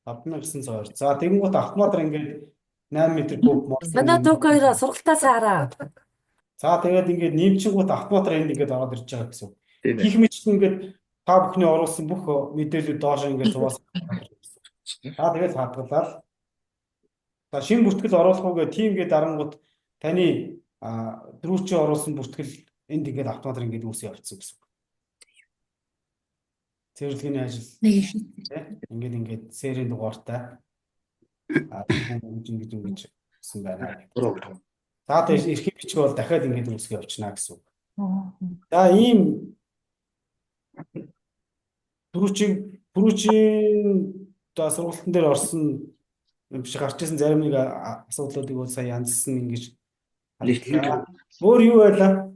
5900. За тэгэнгүүт автоматар ингээд 8 метр куб мод. Манай төгөөрөө сургалтаас хараа. За тэгээд ингээд нэмчингүүт автоматар энд ингээд ороод ирж байгаа гэсэн. Гэх мэт ингээд та бүхний оруулсан бүх мэдээлэл доош ингээд зугаас. За тэгээд хадгалаад. За шинэ бүртгэл оруулах үгээ тийм ингээд дарангууд таны дөрөвчөө оруулсан бүртгэл энд ингээд автоматар ингээд үүсээ явцсан гэсэн. Цэвэрлэгээний ажил ингээд серийн дугаартай ингэж гэсэн байна. За тэгээд эрхийг бичих бол дахиад ингээд үүсгэж явчихна гэсэн үг. За ийм түрүүчийн сургалтын дээр орсон биш гарч ирсэн зарим нэг асуудлуудыг бол сая янзсан ингэж өөр юу байлаа?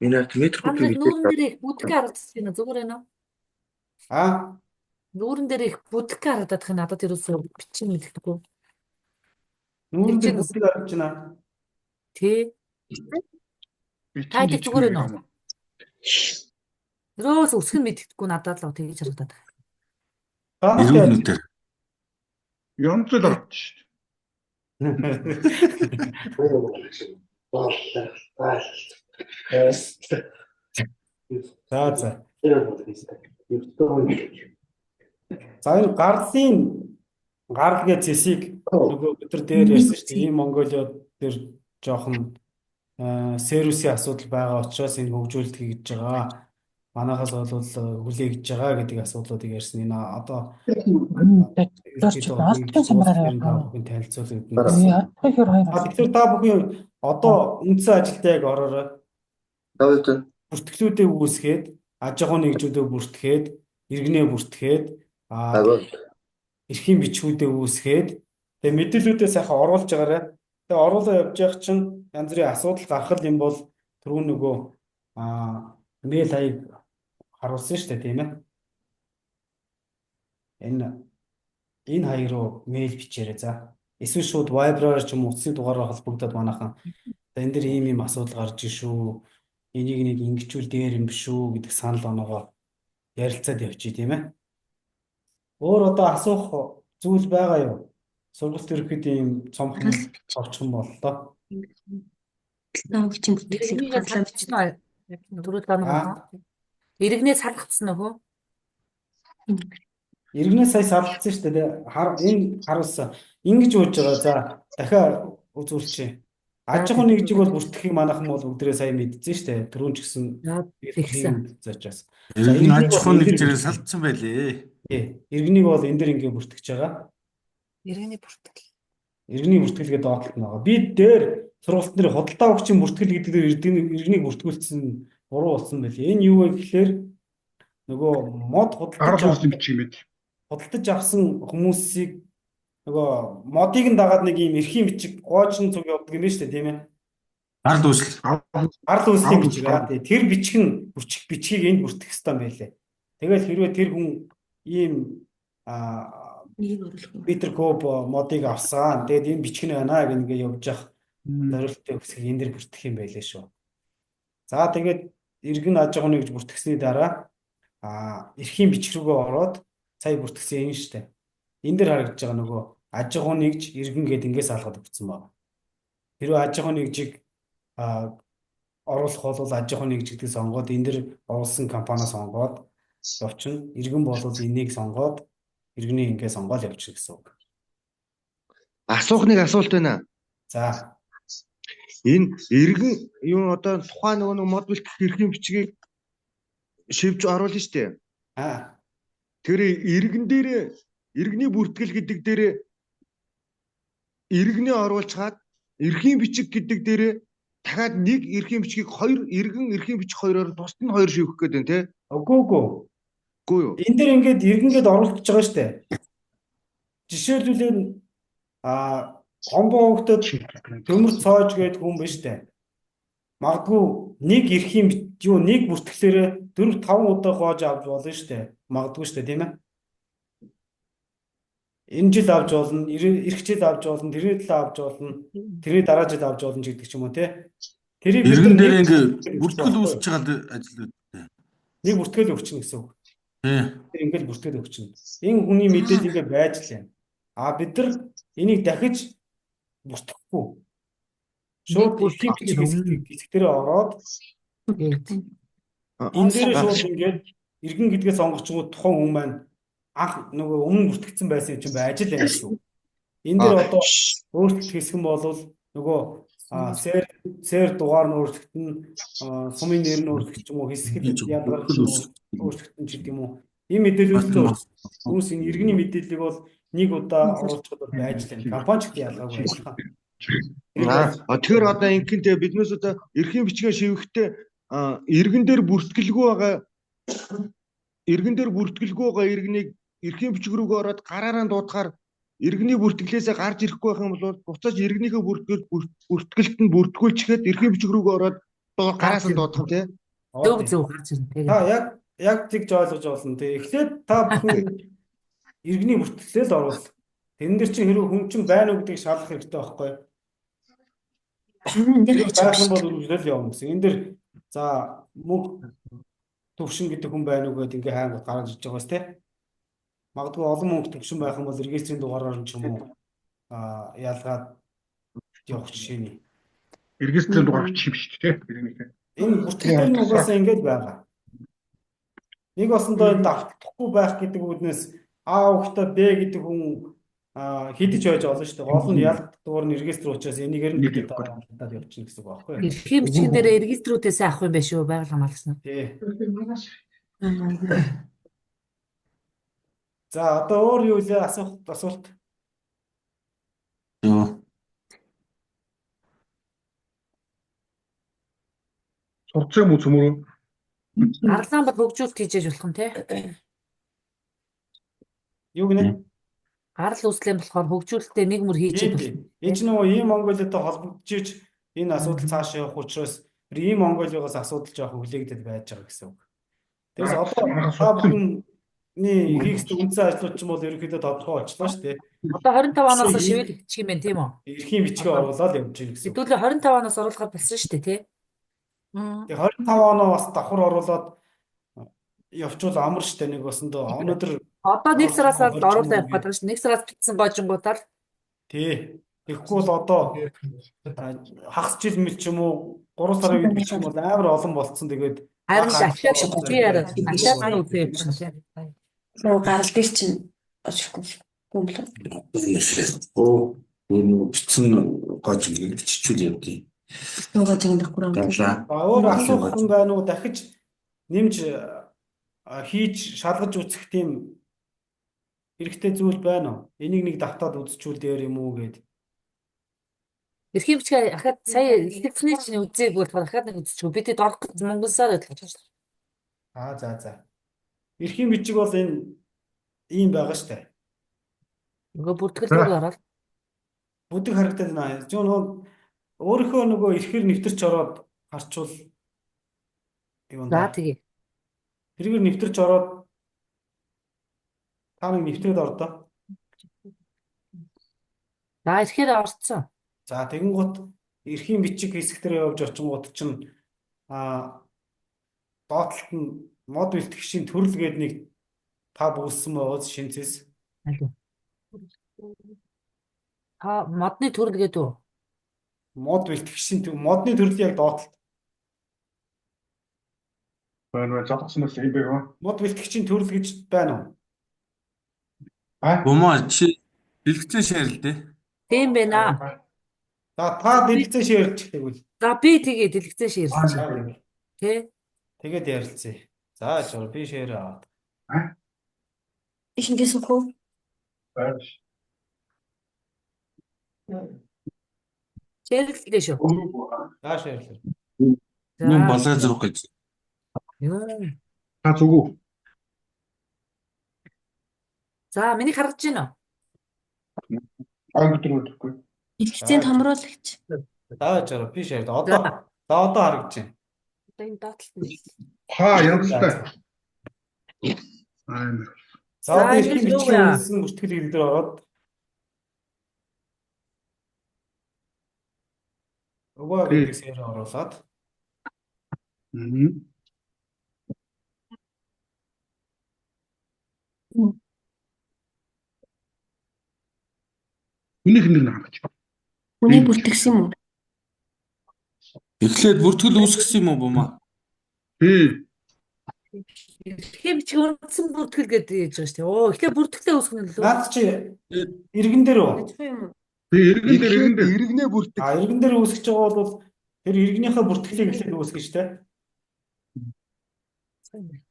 Миний метр куб Хамаг нүүрэн дээр их бүдгэ харагдсан юм зүгээр ээ. Нүүрэн дээр их бүдгэ харагдах юм надад ерөөсөө бичин хэлэхгүй. Нүүрэн дээр бүдгэ харагдаж байна. Тий. Тайдаг зүгээр ээ. Ерөөс өсгөн мэддэхгүй надад л тэгж харагдаад байна. Ирүүнүүдээр. Янзл орж шүү За. За энэ гарлгээ цэсийг нөгөө өдөр дээр ярьсан шүү дээ. Ийм Монголиод дээр жоохон сервисийн асуудал байгаа учраас энэ хөгжүүлэлт хийж байгаа. Манайхаас бол хүлээгдэж байгаа гэдэг асуудлуудыг ярьсан. Энэ одоо Олдгийн самбараар та бүхэн танилцуулъя. Тэгэхээр явах. та бүхэн одоо үндсэн ажилдаа яг ороорой. Бүртгэлүүдээ үүсгээд, аж ахуйн нэгжүүдээ бүртгээд, иргэнээ бүртгээд, эрхийн бичгүүдээ үүсгээд, тэгээ мэдээллүүдээ сайхан оруулж байгаарай. Тэгээ оруулаа явж явах чинь янз бүрийн асуудал гарах юм бол түрүү нөгөө мэйл хаяг харуулсан шүү дээ, тийм ээ. Энэ хаяг руу мэйл бичээрэй за. Эсвэл шууд Viber-аар ч юм уу утасны дугаараар холбогдоод манайхан энэ дэр ийм асуудал гарч ийн шүү. Энийг нэг ингэчүүл дээр юм биш үү гэдэг санал оноогоо ярилцаад явчих тийм ээ. Өөр одоо асуух зүйл байгаа юу? Сургалт ерөөхдөө ийм цомхон авчих юм боллоо. Навчим бүтээлийг хандлаа бичнэ. Дөрөв данаа. Иргэнээ салгацсан нөхөө. Иргэнээ сая салгацсан шүү дээ. Энэ харуулсан. Ингэж ууж байгаа. За дахиад үзүүлчихье. Аж ахуйн нэгжиг бол бүртгэхийг манайхан бол бүгдээ сайн мэдсэн шүү дээ. Түрүүн ч гэсэн заачаас. Энэ аж ахуйн нэгжээр салцсан байлээ. Иргэнийг бол энэ дэр ингээ бүртгэж байгаа. Иргэний бүртгэл. Иргэний бүртгэл гэдэг доотлол нь байгаа. Би дээр сургалт нэр худалдаа өгчийн бүртгэл гэдэг дээр иргэнийг бүртгүүлсэн буруу болсон байлээ. Энэ юу вэ гэхээр нөгөө мод худалдаж авсан хүмүүсийг нөгөө модыг нь дагаад нэг юм эрхийн бичиг гоочн цуг явдаг юм байна шүү дээ, тийм ээ. Ард үүсэл. Ард үүслийн бичиг аа. Тэр бичиг нь бичгийг энд бүртгэх хэрэгтэй байлээ. Тэгэл хэрвээ тэр хүн ийм Питер Коб модыг авсан. Тэгээд энэ бичиг нь байна гэх ингээ явж явах зорилттой өсгөх энэ дэр бүртгэх юм байлээ шүү. За тэгээд иргэн аж ахуйн нэгж бүртгэсний дараа эрхийн бичиг рүүгээ ороод сая бүртгэсэн юм шүү дээ. Энэ дэр харагдаж байгаа нөгөө аж ахуйн нэгж иргэн гэд ингээс алхаад өгсөн байна. Хэрвээ аж ахуйн нэгжийг оруулах бол аж ахуйн нэгж гэдэг сонгоод энэ дэр оруулсан компаниа сонгоод явчихна. Иргэн бол энийг сонгоод иргэний ингээ сонгоод явчих гэсэн үг. Асуух нэг асуулт байна. За. Энэ иргэн юу одоо тухайн нөгөө мод бэлтгэх эрхийн бичгийг шивж оруулна шүү дээ. Тэр иргэн дээр иргэний бүртгэл гэдэг дээр иргэнээ оруулчаад эрхийн бичиг гэдэг дээр дахиад нэг эрхийн бичгийг хоёр иргэн эрхийн бичиг хоёроор тусад нь хоёр шивэх гээд байна те. Үгүй юу. Энэ дээр ингээд иргэнгээд оруулж байгаа шүү дээ. Жишээлбэл гомбоо хөгтөд төмөр цоож гэдэг хүн биш дээ. Магадгүй нэг эрхийн нэг бүртгэлээрээ 4-5 удаа гоож авч болно шүү дээ. Магадгүй шүү дээ, тийм ээ. Энэ жил авч болно, эх жил авч болно, тэрний төлөө авч болно, тэрний дараа жил авч болно гэдэг ч юм уу те. Тэрийг иргэн дээр ингээ бүртгэл үүсэж байгаа ажил. Нэг бүртгэл өгчнө гэсэн үг. Тэр ингээл бүртгэл өгчнө. Энэ хүний мэдээлэл ингээ байж л байна. Бид нар энийг дахиж бүртгэхгүй. Шууд эрхийн бичиг хэсгээр ороод энэ дээр шууд ингээд иргэн гэдгээ сонгогчгоо тухайн хүн маань анх нөгөө өмнө бүртгэгдсэн байсан юм чинь байж л байна шүү. Энэ дээр одоо өөрчлөлт хийсгэн болвол нөгөө сэр дугаар нь өөрчлөгдөн, сумын нэр нь өөрчлөгдөх юм уу, хэсэгт ядарч өөрчлөгдөн ч гэдэг юм уу. Ийм мэдээлэл хүмүүс энэ иргэний мэдээллийг бол нэг удаа оруулчихад байж л байна. Компани ч ялгаагүй байна. Тэгэхээр одоо инкэнтэй биднээс одоо эрхийн бичгээ шивэхдээ иргэн дээр бүртгэлгүй байгаа иргэнийг эрхийн бичиг рүүгээ ороод гараараа дуудахаар иргэний бүртгэлээсээ гарч ирэхгүй байх юм бол буцааж иргэнийхээ бүртгэлд нь бүртгүүлчихэд эрхийн бичиг рүүгээ ороод гараас нь дуудах тийм. Зөв гарч ирнэ. Яг тэгж ойлгож болно тийм. Эхлээд та бүхэн иргэний бүртгэлээ л оруул. Тэрэн дээр чинь хэрэг хүн чинь байна уу гэдгийг шалгах хэрэгтэй байхгүй. Энэ дээр хайчих бол үргэлжлэл явна гэсэн. Энэ дээр за мөнх төвшин гэдэг хүн байна уу гэдээ ингээ хайгууд гаргаж иж байгаас тийм. Магадгүй олон мөнгө төвшин байх юм бол регистрийн дугаараар ч юм уу ялгаад явах жишээний. Регистрийн дугаар чим шүү дээ. Энэ бүртгэл нь угаасаа ингэж байгаа. Нэг басндоо энэ давтахгүй байх гэдэг үгнээс А ухта Б гэдэг хүн хидэж байж болно шүү дээ. Гол нь ялддуур нь регистр учраас энийгээр нь бид хандаад явчихна гэсэн үг байхгүй юу? Эрхийн бичгэн дээр регистрүүдээс авах юм байна шүү байгаль хамгаалсан. Тий. За одоо өөр юу вэ? Асуулт. Йоо. Сурцсан юм уу цөмөрөө? Арлаан бол хөгжүүлэлт хийж яж болох юм те. Юу гэнэ? Гарал үүслэн болохоор хөгжүүлэлтээ нэг мөр хийж яж болох. Энд чинь нөгөө ийм Монголиотой холбогдож энэ асуудал цааш явах учраас ийм Монголиогоос асуудал жоох хүлээгдэж байж байгаа гэсэн үг. Тэгээс одоо та бүхний хийх үндсэн ажлууд ч юм бол ерөнхийдөө тодорхой болчихлоо шүү дээ. Одоо 25 оноос шивэл хийчих юм байна тийм үү? Эрхийн бичгээ оруулаад явж байгаа гэсэн үг. Хэдүүлээ 25 оноос оруулахад болсон шүү дээ тий. Тэгээ 25 оноо бас давхар оруулаад явчвал амар шүү дээ. Нэг басндоо өнөөдөр Одоо нэг сараас л оруулаад явах гэдэг чинь нэг сараас битсэн гожингуудаар тий. Тэгэхгүй бол одоо хагас жил мэл ч юм уу 3 сарын үед бичих юм бол амар олон болцсон. Тэгээд харин ашиглаж би яриад ашиглаж үгүй явчихна. Нөгөө гарал дээр чинь очихгүй юм болов. Энэ битсэн гож биччихүүл явдیں۔ Нөгөө жигнэхгүй юм. өөр асуух юм байна уу? Дахиж нэмж хийж шалгаж үзэх тийм хэрэгтэй зүйл байна уу? Энийг нэг давтаад үзчихүүл дээр юм уу гэд. Эрхийн бичгээ ахад сая хэлцний чинь үзээг болохоор ахад нэг үзчихв. Бид хэд орох гэж Монголсаар ажиллаж байна. За. Эрхийн бичиг бол энэ ийм байгаа штэ. Нөгөө бүртгэл рүү ороод Бүдэг харагдаад байна. Зөв өөрийнхөө нөгөө эрхээр нэвтэрч ороод харчвал юу за нэ? тэгээ. Тэргээр нэвтэрч ороод та нэг нэвтрээд ордоо. За ирэхээр орцсон. За тэгэн гут эрхийн бичиг хэсэг дээр явж очингууд чинь доотлолт нь мод бэлтгэгчийн төрөл гээд нэг та бүгсэн байгаа шинцээс. Та модны төрөл гэдэг үү? Мод бэлтгэгчийн модны төрөл яг доотлолт. Байна зогссон л юм байна. Мод бэлтгэгчийн төрөл гэж байна уу? Бумаа чи дэлгэцэн шаарл дээ. Тийм байна. За та дэлгэцэн ширч тэгвэл. За би тэгээ дэлгэцэн ширлээ. Тэ? Тэгээд ярилцъя. За жоо би ширээ аваад. Ишингээс хөө. Ширлээ шүү. За ширлээ. Нүм болгоо зурх гэж. Ёо. Та зүгүү. За миний харагдаж байна уу? Ангитруудгүй. Дэлгэцэн томруулагч. За жоо би ширээ. Одоо харагдаж байна. Одоо энэ доотлолт нь. Янзтай. За эрхийн бичгийн үнсэн бүртгэл хэл дээр ороод өгөө гэдэг сэрээ оруулаад. Үнийг нэр хангаж. Үнийг бүртгэсэн юм уу? Эхлээд бүртгэл үүсгэсэн юм уу бумаа? Тий. Эрхийн бичиг үндсэн бүртгэл гэдэг яаж байгаа шүү дээ. Оо эхлээд бүртгэлээ үүсгэх нь лөө. Наад чи иргэн дээр үү? Тий, иргэн дээр иргэнээ бүртгэх. Иргэн дээр үүсгэж байгаа бол тэр иргэнийхээ бүртгэлийг эхлээд үүсгэж штэ.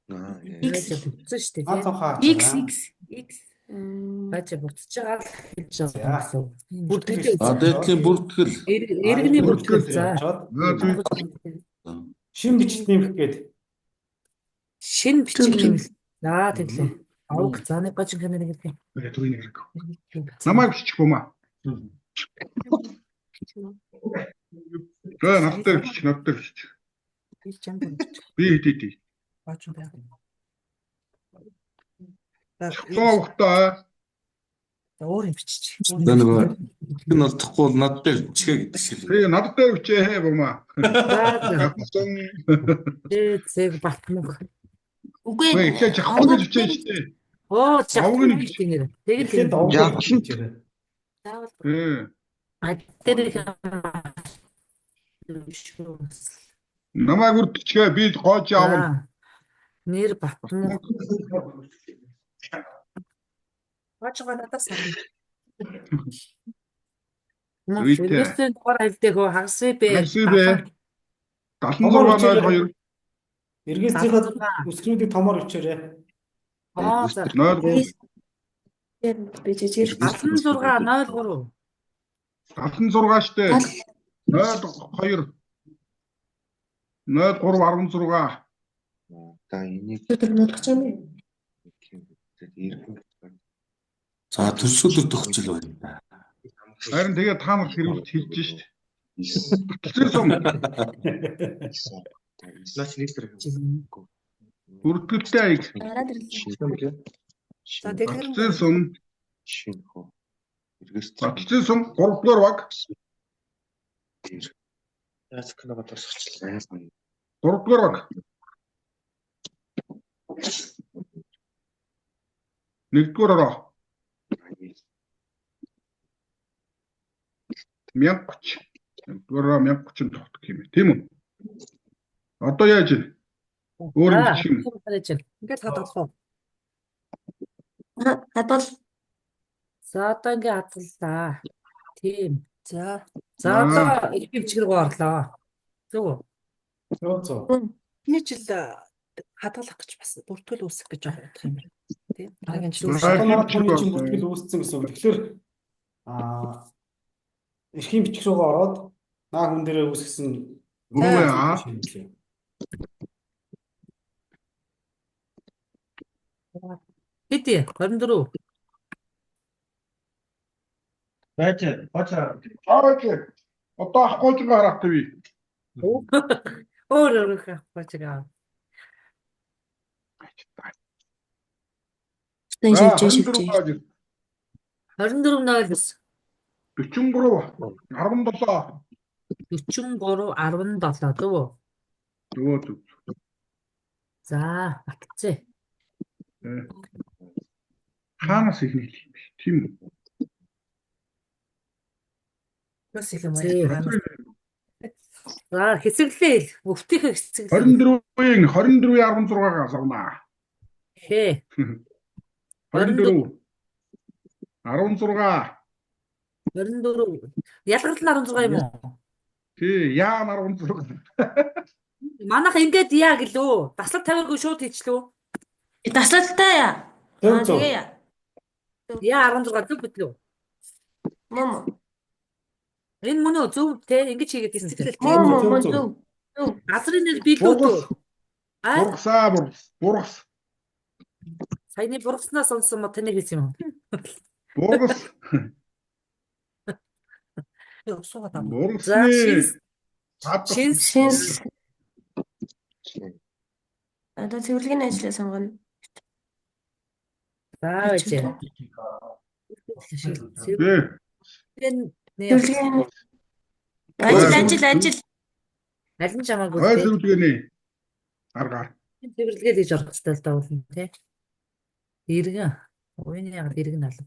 Бүтсэн шүү дээ. X. Бача бүтсэж байгаа л хэлж байгаа гэсэн. Бүртгэлээ Дээдлийн бүртгэл. иргэний бүртгэл за. Шин бичиж нэмэх гээд. Шин бичиг нэмэл. За тэглээ. Авг зааны гожин камер гэдэг. намайг бичих бумаа. Гэ надтай бичих. Би хэдий. Бачуу байг. Цогтой. Өөр юм бичиж. Нөгөө энэ олдохгүй бол над дээр бичгээ гэдэг шиг. Тий, надтай бичээ бумаа. Зэг батмаг. Үгүй Вэ ихэ жахгүй гэж бичээ штэ. Оо Авгын чавгын тийм. Тэгээд Явчихна. Намайг үрдчихээ би гоож аавна. Нэр батмаг. Бачгаа надаас Үйтэй. Эргээсийн дугаар хайлтыг хөө хагасыг бэ. Хагасыг бэ. 7602. Эргээсийнхээ үсгнүүдийг томоор өвчээрэй. Аа за. 03 Би жижигэр 76 03. 76 штэ. 02 0316. За энийг өдөр нутгах юм бэ? иргэн За төрсөлтөд төгсөл байна. Харин тэгээ та нар хэрвээ хэлж штэ. Баталцсан сум. Лач литер Бүртгэлтэй аяг. Гараад ирлээ. За тэгэхээр Баталцсан сум. шинэ хөө. Эргээс Баталцсан сум 3 дугаар баг. яаж киногоо тусгачлаа. 3 дугаар баг. 1 дугаар ороо. 1030. 1030 тогтох юм. Тийм үү? Одоо яаж вэ? Өөр юм шиг юм. ингээд хадгалах. Хадвал За одоо ингээд хадгаллаа. Тийм. За одоо их бичгэрэг орлоо. Зөв. Миний жил хадгалах гэж бас бүртгэл үүсгэх гэж байгаа юм байна. Тийм. Дараагийн жил. Бүртгэл үүссэн гэсэн үг. Тэгэхээр эрхийн бичих рүүгээ ороод наа хүн дээрээ үүсгэсэн Хэдий 24. Байж бачаа. Одоо ахгүй ч гарах гэвь. Өөр бачгаа. тань шивж. 24 0 43 17. 43 17 зөв үү? Дөө. За багцээ. Хаанаас их нэг юм биш. Тийм үү? Бас их юм байна. За хэсэглээ. Өвтийнхээ хэсэглээ. 24-ийн 24.16-аас авнаа. Хээ. 24 16 24. Ялгарлал 16 юм уу? Тий, яа 16. Манайх ингээд яа гэлөө. Таслаг тавиагүй шууд хийчлээ. Таслалтай яа. Тэгээ яа. Яа 16 зөв битлээ. Мом. Энэ мөн үү зөв те ингэж хийгээд ирсэн тийм. Мом зөв. Газрын нэр билүү. Бургас. Саяны бургаснаас сонсон мо таны хийсэн юм. Бургас. За Шинс. Одоо цэвэрлэгийн ажлаа сонгоно. За байж. Цэвэрлэгийн ажил. Аль нь чамаагүй Хой те. цэвэрлэгээний аргаар. Цэвэрлэгээ хийж орох хэрэгтэй л даа те. Иргэн. Ууны яг иргэн алга.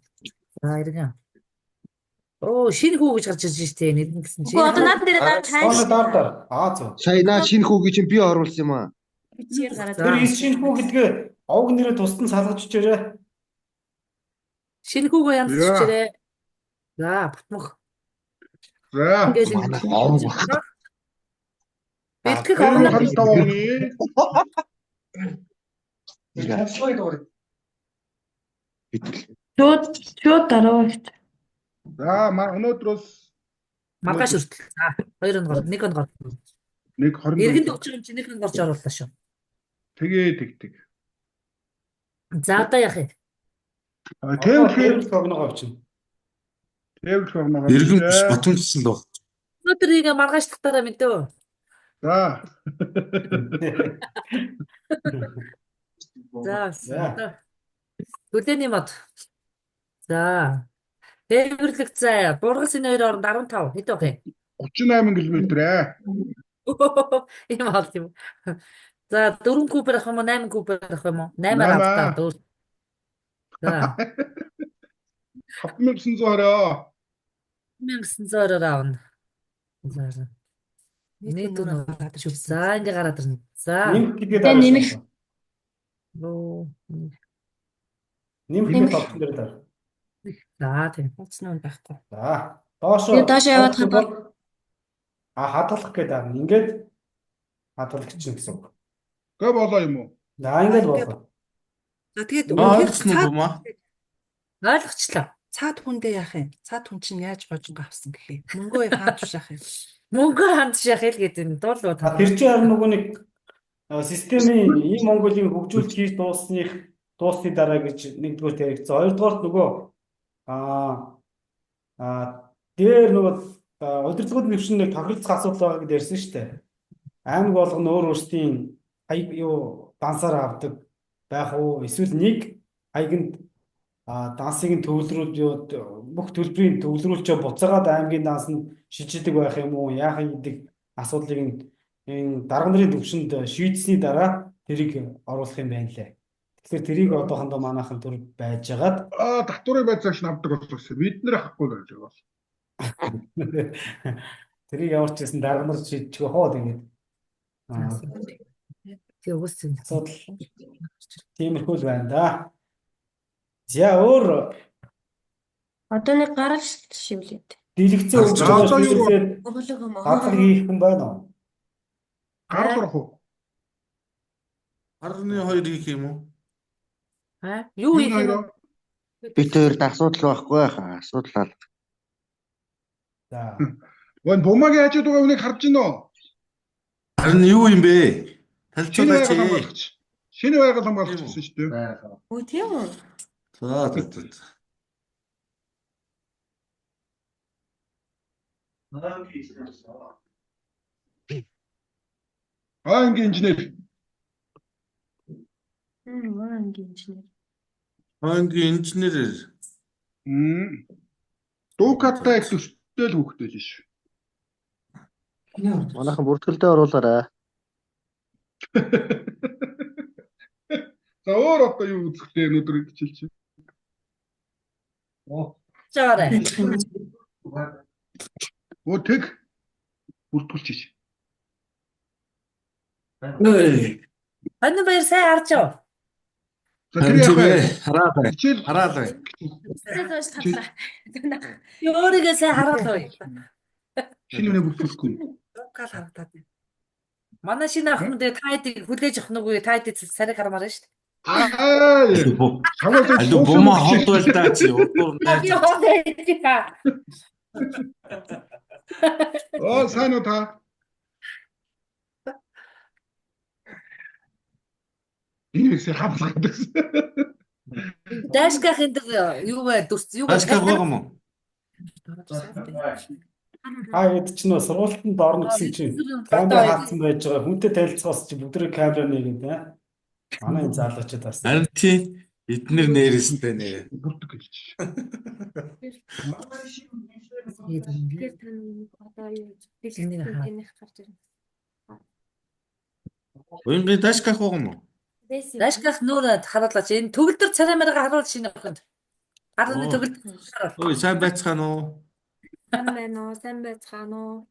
За иргэн. Оо шинэ хүү гэж гарч ирж штэ нэрнэ гэсэн чи. Одоо над дээр тань. Зөв. Сая наа шинэ хүүгийн чинь би оруулсан юм аа. Бичээр гараад. Тэр шинэ хүү гэдгээ овг нэрээ тусдан салгаж өчөөрэй. Шинэ хүүгээ янзчирээ. За бутмах. За. Бэлтгэх орно. Шууд дараа ихт. За өнөөдрөөс Маргааш хүртэл. За 2 хоног, 1 хоног. 1.20. Иргэн төгч юм чи 1 хоног орж оруулаа шүү. Тэгээ. За одоо яах вэ? Тэвлэх огноо авчин. огноо. Иргэн биш батунцсан л баг. Өнөөдрийг маргааш тахтаараа мэдөө. За. За. Хүлээний мод. За. Тээвэрлэг зай. Бургасын 2 оронд 15. Хэд вэ? 38 км Ийм бол тийм. За 4 кубер авах юм уу 8 кубер авах юм уу? 8-аар авах та. За. 7920. 1900-аар авна. За. Нийт нь гадар шүү. За ингээ гараад ирнэ. За. Нэмэх хийгээд авах дээр даа. За тийм хуцсан нь байхгүй. За доошоо Тэгээ доошоо яваад хадвал. хадгалах гэдэг аа. Ингээд хадгалагч гэсэн үг. Гэ болоо юм уу? За ингээд болоо. За тэгээд Ойлгосон уу маа? ойлгочлаа. Цаад хүндээ яах юм? Цаад хүн чинь яаж божинго авсан гэхээ. Мөнгөө хаан тушаах юм. Мөнгөө хаан тушаах л гэдэг нь дуулууд. Тэр чинь харин нөгөө нэг системийн ийм Монголын хөгжүүлэлт хийж дуусны дараа гэж нэгдүгээр яригдсан. Хоёрдугаар нөгөө дээр нөгөө удирдлагын нэвшнийг тохиролцох асуудал байгаа гэдээ ярьсан шүү дээ. Аймаг болгоно өөр өөрсдийн дансаар авдаг байх уу? Эсвэл нэг хаягнд дансыг төвлөрүүлж бүх төлбөрийн төвлөрүүлж буцаагаад аймгийн данс нь шижидэг байх юм уу? Яах гэдэг асуудлыг энэ дарга нарын төвшөнд шийдсэний дараа тэрийг оруулах юм байна лээ. Тэгэхээр тэрийг одоохондоо манайхан төр байж байгаад Татврын байр цагш авдаг болсон. Бид нэр авахгүй байж байгаа. тэрийг ямар ч гэсэн дарга нар шийдчихөө хоо тэгээд Тэгээ үгүйсэн. асуудал тиймэрхүү л байна да. За өөр Одоо нэг гарал шивлээд. дэлгэцэн өгч байгаа хадгалах хийх хүн байна уу? Гарал орох уу? 12 хийх юм уу? Юу хийх юм? Бид хоёрт асуудал байхгүй байхаа. Асуудал алга. За. Гон бумагийн хажууд байгаа хүнийг харж байна уу? Харин юу юм бэ? Талцуулаач. Шинэ байгаль хамгаалагч гэсэн шүү дээ. Үгүй тийм үү? За. Ангийн инженер. Ангийн инженер. Ангийн инженерээр. Дукатай их төстэй л хүүхдтэй л шүү. Манайхан бүртгэлдээ оруулаарай. За өөр одоо юу үзэхтэй өнөөдөр хичээлч. Чаарай. Тэг бүртгүүлж ич. Ань баяр сайн харж яв. За тэр яах вэ? Хараад бай. Хичээл Хараад бай. Өөрийгөө сайн хараад бай. шинэ үнэ бүртгүүлэхгүй. Гал харагдаад байна. Манай шинэ охин дээр тайдыг хүлээж авах нүггүй тайдыг сарыг хармаар шүү дээ. Алуу бумаа хот байлдаа чи удуур найз. Сайн уу та? Иймээс хамлах гэсэн. Дэшгахын дээр юу вэ? Юу вэ? Дэшгах байгаа юм уу? Хэд ч нөө сургуультанд орно гэсэн чинь камера хаацсан байж байгаа. Хүнтэй танилцахаас чи бүдрэг камера нэгэнд манай энэ залуучууд бас. Харин тийм эднэр нэрстэй нэ. Бүртг гэж. Уянгийн дэшгах байгаа юм уу? Дэшгах нөр харуулаач. Энэ төгөлдөр царай марга харуул шинэ охинд. Харны төгөлдөр харуул. Ой сайн байцгаана уу? Сайн байна уу? Сайн байцгаана уу?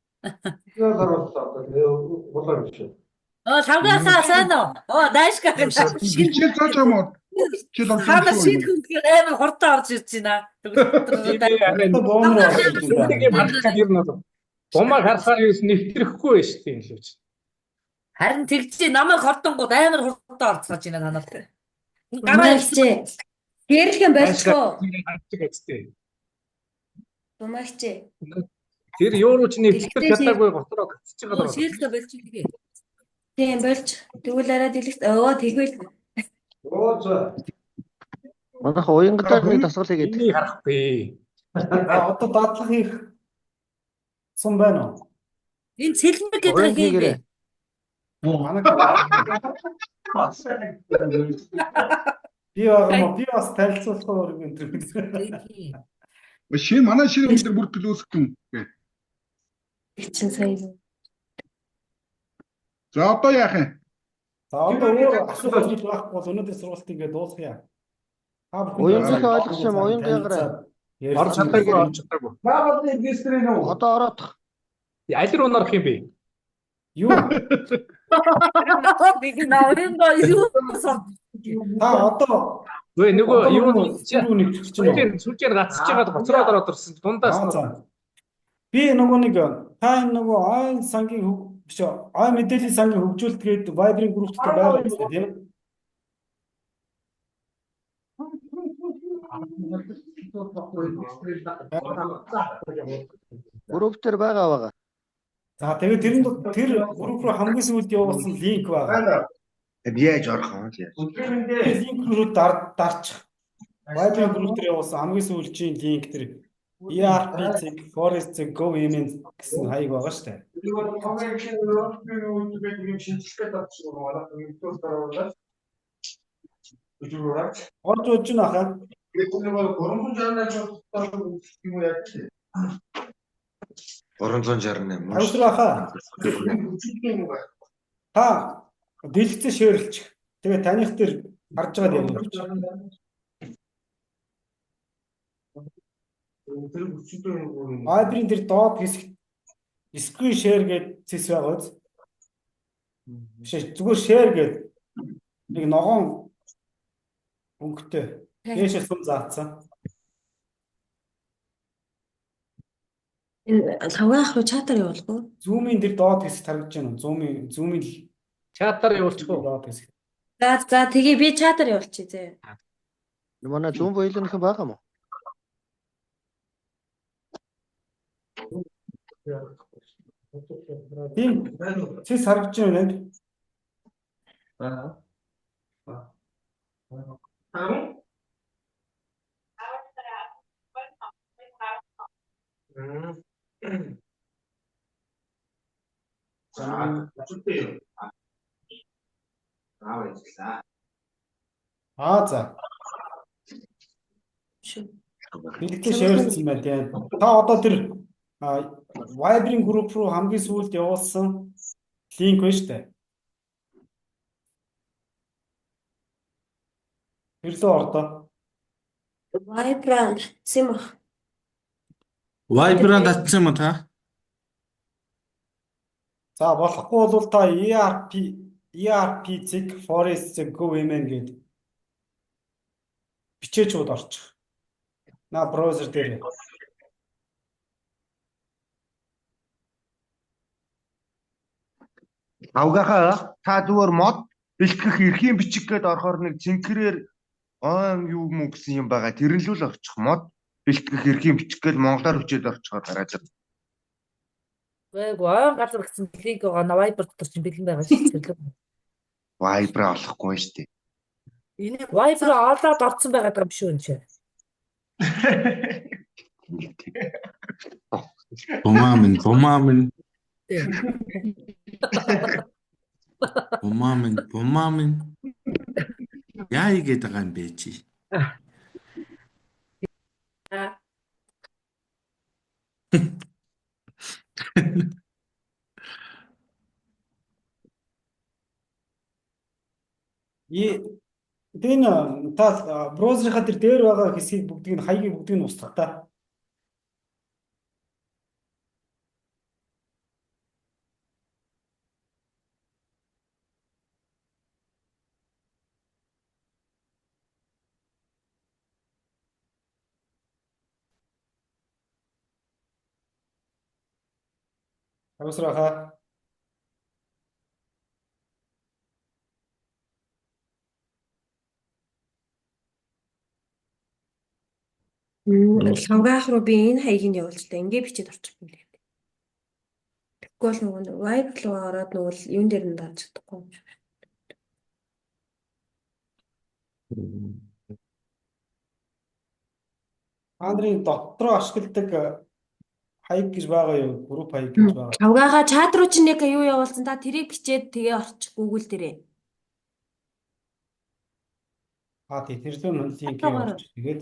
Тавгасаа сайн уу? Дэшгах Хичээл зааж байгаа мó. Хана шийд хүнгээр амар хурдан орж ирж байна. Бумаг харахаар юус нэвтрэхгүй байж тийм л үуч. Харин тэгжээ намайг хордонгууд амар хурдан орцгож байна танаар. Думагчээ. Гэрэлхэн болчихоо. Думагчээ. Тэр юу ч нэвтрэх чадаагүй готроо гацж байгаа даа. Ширлээ болчих. Тийм болж тэгвэл арай дэлгэж тэгвэл Манайхан уянгадаар нэг дасгал хийгээд. Энийг харахгүй. Одоо дадлага хийх сум байна уу? Энэ цэлмэг гэдэг юм бэ? Манай би бас танилцуулах өөр юм энэ. Шинэ манай шинэ өндөр бүртгэл үүсгэх юм. чин сайн. За одоо яах юм? За одоо өөр асуулт байхгүй бол өнөөдөр сургалтыг ингээд дуусгая. Уянгийнхаа ойлгох юм уянг ягараа. Орж чадаагүй. Баагаад регистрийн үү? Одоо ороодох. Аль руу орох юм бэ? Юу? Биг наа энэ юу Та одоо Өө нөгөө юу сүлжээр гацж байгаа гоцроод ороод ирсэн дундаас би нөгөө нэг та нөгөө ой сангийн биш ой мэдээллийн сангийн хөгжүүлэлт гээд Viber-ийн групп дотор байгаа юм тийм үү? Групп дээр байгаа. За тэгээд тэр групп руу хамгийн сүүлд явуулсан линк байгаа. Яаж орох юм бэ? Линк рүү дарчих. Viber групп дээр явуулсан хамгийн сүүлчийн линк тэр ERP Forest Go Women гэсэн хаяг байгаа шүү дээ. Орж ууж гэнэ хаа. Австрахаа. Та дэлгэцээ шеэрлчих. Тэгээ таних дээр харж байгаа юм. Viber-ийн дээр доод хэсэгт screen share гэдэг зэс байгаа үз. Биш зүгээр share гэдэг нэг ногоон өнгөтэй. Дээшээс сүм заацсан. Лавгаах руу чатаар явуулгүй. Zoom-ийн дээр доод хэсэгт харагдаж байна. Zoom-ийн чатаар явуулчих уу? Доод хэсэг. За тэгээ би чатаар явуулчих зэ. Манай Zoom боёлынх нь байгаа мó? Тийм цэс харагдаж байна. За. Дэлгэцээ шеэрлсэн байна тийм. Та одоо тэр Viber-ийн групп руу хамгийн сүүлд явуулсан линк байна шүү дээ. Тэрлөө ордоо. Viber симх. Viber-анд татсан юм та? За болохгүй бол та ERP Forest Go Women гэдэг бичээч ud орчих. На браузер дээр. Авгахаа та зүгээр мод бэлтгэх эрхийн бичиг гээд орохоор нэг цэнхрээр юу юм гэсэн юм байгаа. Тэр нь л орчих мод бэлтгэх эрхийн бичиг гээд монголоор хүчээд орчихоор гараад. Ой газар гэсэн линк байгаа. Viber дотор чинь бэлэн байгаа шүү дээ. Viber олохгүй шүү дээ. Энэ Viber олоод орсон байгаа юм шүү энэ. Бумаамин. Яа игээд байгаа юм бэ чи? Тэн та браузерынхаа дээр байгаа хэсгийг бүгдийг нь хаягийг бүгдийг нь устгах та. Авсрахаа. Лавгаах руу би энэ хаягийг нь явуулж та ингээ бичиж орчих юм лээ. Тэгэхгүй бол нөгөө Viber руу ороод нөгөө юун дээр нь дааж чадахгүй юм шиг. Андрийн дотроо ашигладаг хаяг гэж байгаа юу? Групп хаяг гэж байгаа. Лавгаахаа чат руу чинь нэг юу явуулсан та тэрийг бичээд тэгээ орчих Google дээрээ. Тэр зүүн линкийг орчих. Тэгээд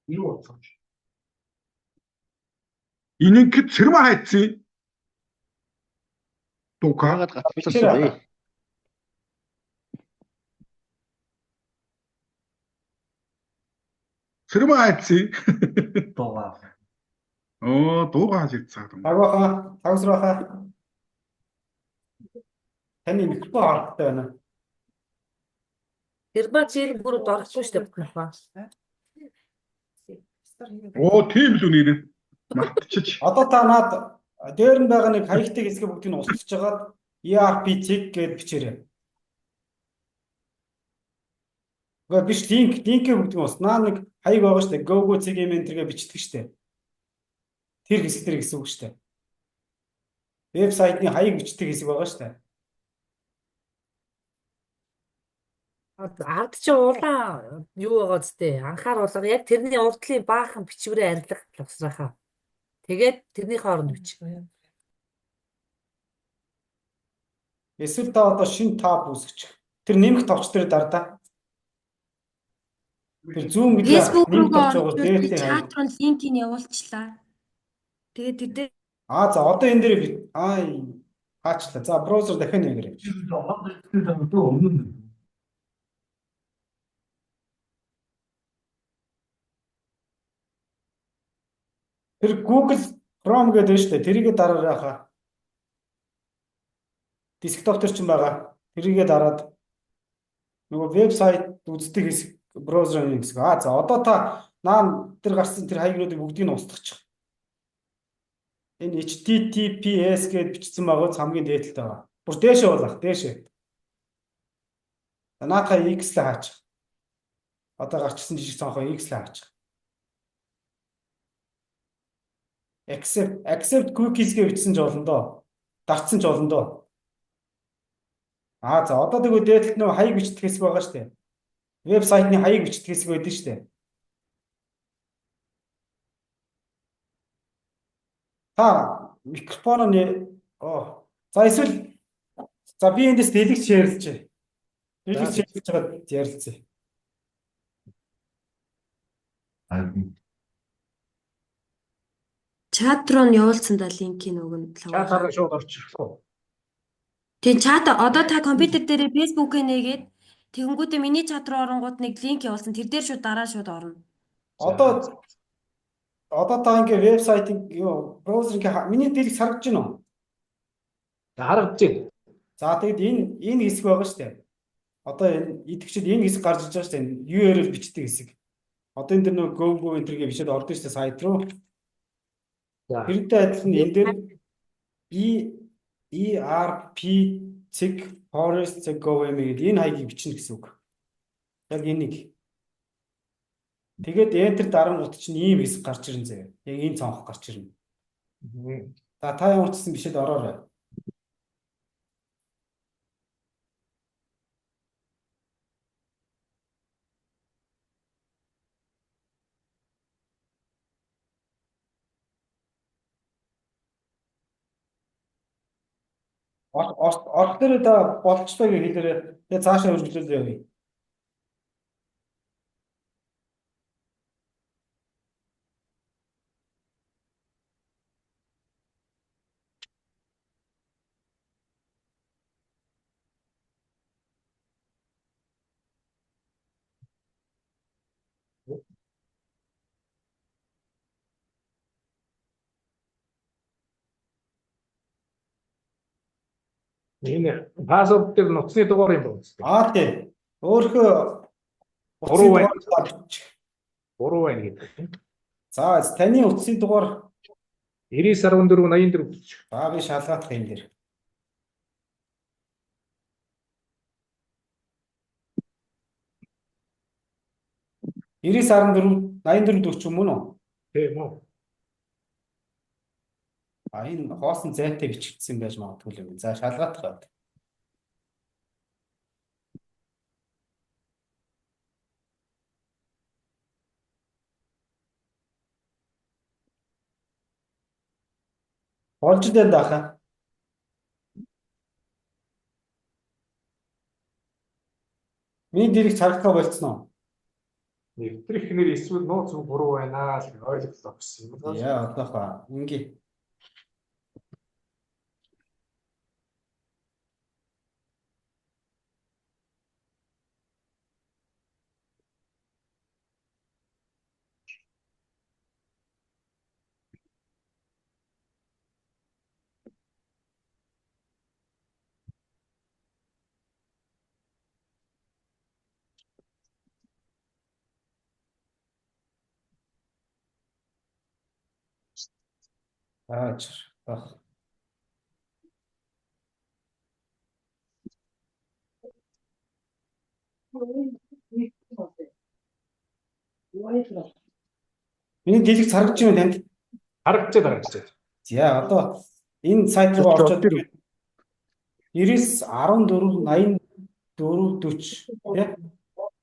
юу инэнгэд сэрмэ хайцсан. Дука. гацчихсан бэ. Сэрмайци. Дуугаа. Дуугаа хийцээ. Агааха, тагсрааха. Таны микрофон харахтай байна. Тэрбач ил бүр дорхгүй шүү дээ бүхнэхээ. Тийм л үнээр. Мартчих. Одоо та наад дээр нь байгаа нэг хаягтай хэсэг бүгдийг нь устгаж хагаад ERP-ийг гээд бичээрэй. Гэхдээ биш линкээ бүгдийг нь устнаа нэг хаяг байгаа шүү дээ. Go CGM энтергээ бичдэг шүү дээ. Тэр хэсэг дээр гэсэн үг шүү дээ. Вебсайтны хаяг бичдэг хэсэг байгаа шүү дээ. Ард чи улаан юу байгаа зү анхааруулга яг тэрний урдлын баахан бичвэрээ арилгах боловсрахаа. Тэгээд тэрний хооронд бич. Эсвэл та одоо шинэ таб үүсгэж. Тэр нэмэх товч дээр дардаа. Тэр зүүн гэдэг Facebook нэмэх товч руу байгаа дээртэй чат руу линкийг нь явуулчлаа. Тэгээд тэр дээр за одоо энэ дээр хаачлаа. За браузер дахиад нэгэрэй. Тэр Google Chrome гэдэг нь шүү дээ. Тэрийгэ дараарай хаа. Десктоп төр ч юм байгаа. Тэрийгэ дараад нөгөө вебсайт үздэг хэсэг браузерын хэсэг. За одоо та наан тэр гарсан тэр хаягнуудыг бүгдийг нь устгачих. Энэ HTTPS гэж бичсэн байгаа хамгийн дээдэлтэй байгаа. Бүр дээшээ болгох, дээшээ. Наатаа X л хаачих. Одоо гарчсан жижиг цонхоо X л хаачих. Accept cookies гэж бичсэн ч болно доо. Дарцсан ч болно доо. За одоо тэгвэл дээдлэлт нөгөө хаяг бичдэг хэсэг байгаа шүү дээ. Вебсайтны хаяг бичдэг хэсэг байдаг шүү дээ. Та микрофон нь за эсвэл би эндээс дэлгэж ярилж. Дэлгэж ярилж байгаа ярилцъя. чат руу нь явуулсан да линкийг өгнө. Чатаараа шууд орчихлоо. Тэгээ чат одоо та компьютер дээр Facebook-ыг нээгээд тэгэнгүүтээ миний чат руу оронгууд нэг линк явуулсан. Тэр дээр шууд дараа шууд орно. Одоо та ингээ вебсайтын браузерын миний дэлгэж харагдаж байна уу? Харагдаж байна. За тэгэд энэ хэсэг байгаа шүү дээ. Одоо энэ идэвчэд энэ хэсэг гарч иж байгаа шүү дээ. URL бичдэг хэсэг. Одоо энэ дэр нөгөө go энтергээ бичээд ордог шүү дээ сайт руу. Тэрнтэй адилхан энэ дээр ERP-CIG-FOREST-GOVM гэдэг энэ хаягийг бичнэ гэсэн үг. Яг энийг. Тэгээд enter дарангуут чинь ийм хэсэг гарч ирнэ заяа. Яг энэ цонх гарч ирнэ. За та ямар ч гэсэн бишэд ороорой. Орох дээр да болцлоо гэж хэлээрээ тэгээ цаашаа үргэлжлүүлээ явъя. Энэ пассворд дээр нуцны дугаар юм байна. Тийм. Өөрөө 3 байна гэдэг. За таны утасны дугаар 9914 84. За би шалгаах юм дээр. Ирээс 14 84 40 юм уу? Тийм үү. Энэ хоосон зайтай бичигдсэн байж магадгүй юм. За шалгаах гад. Болж дээ даха. Миний дэрийг харагдах болцсон уу? Нэвтрэх нэр эсвэл нууц буруу байна л ойлголоо гэсэн юм. Яа одоохоо ингээ Баг. Миний дэлгэц харагдаж байна танд. Харагдаж. За одоо энэ сайт руу орчод 99 14 84 40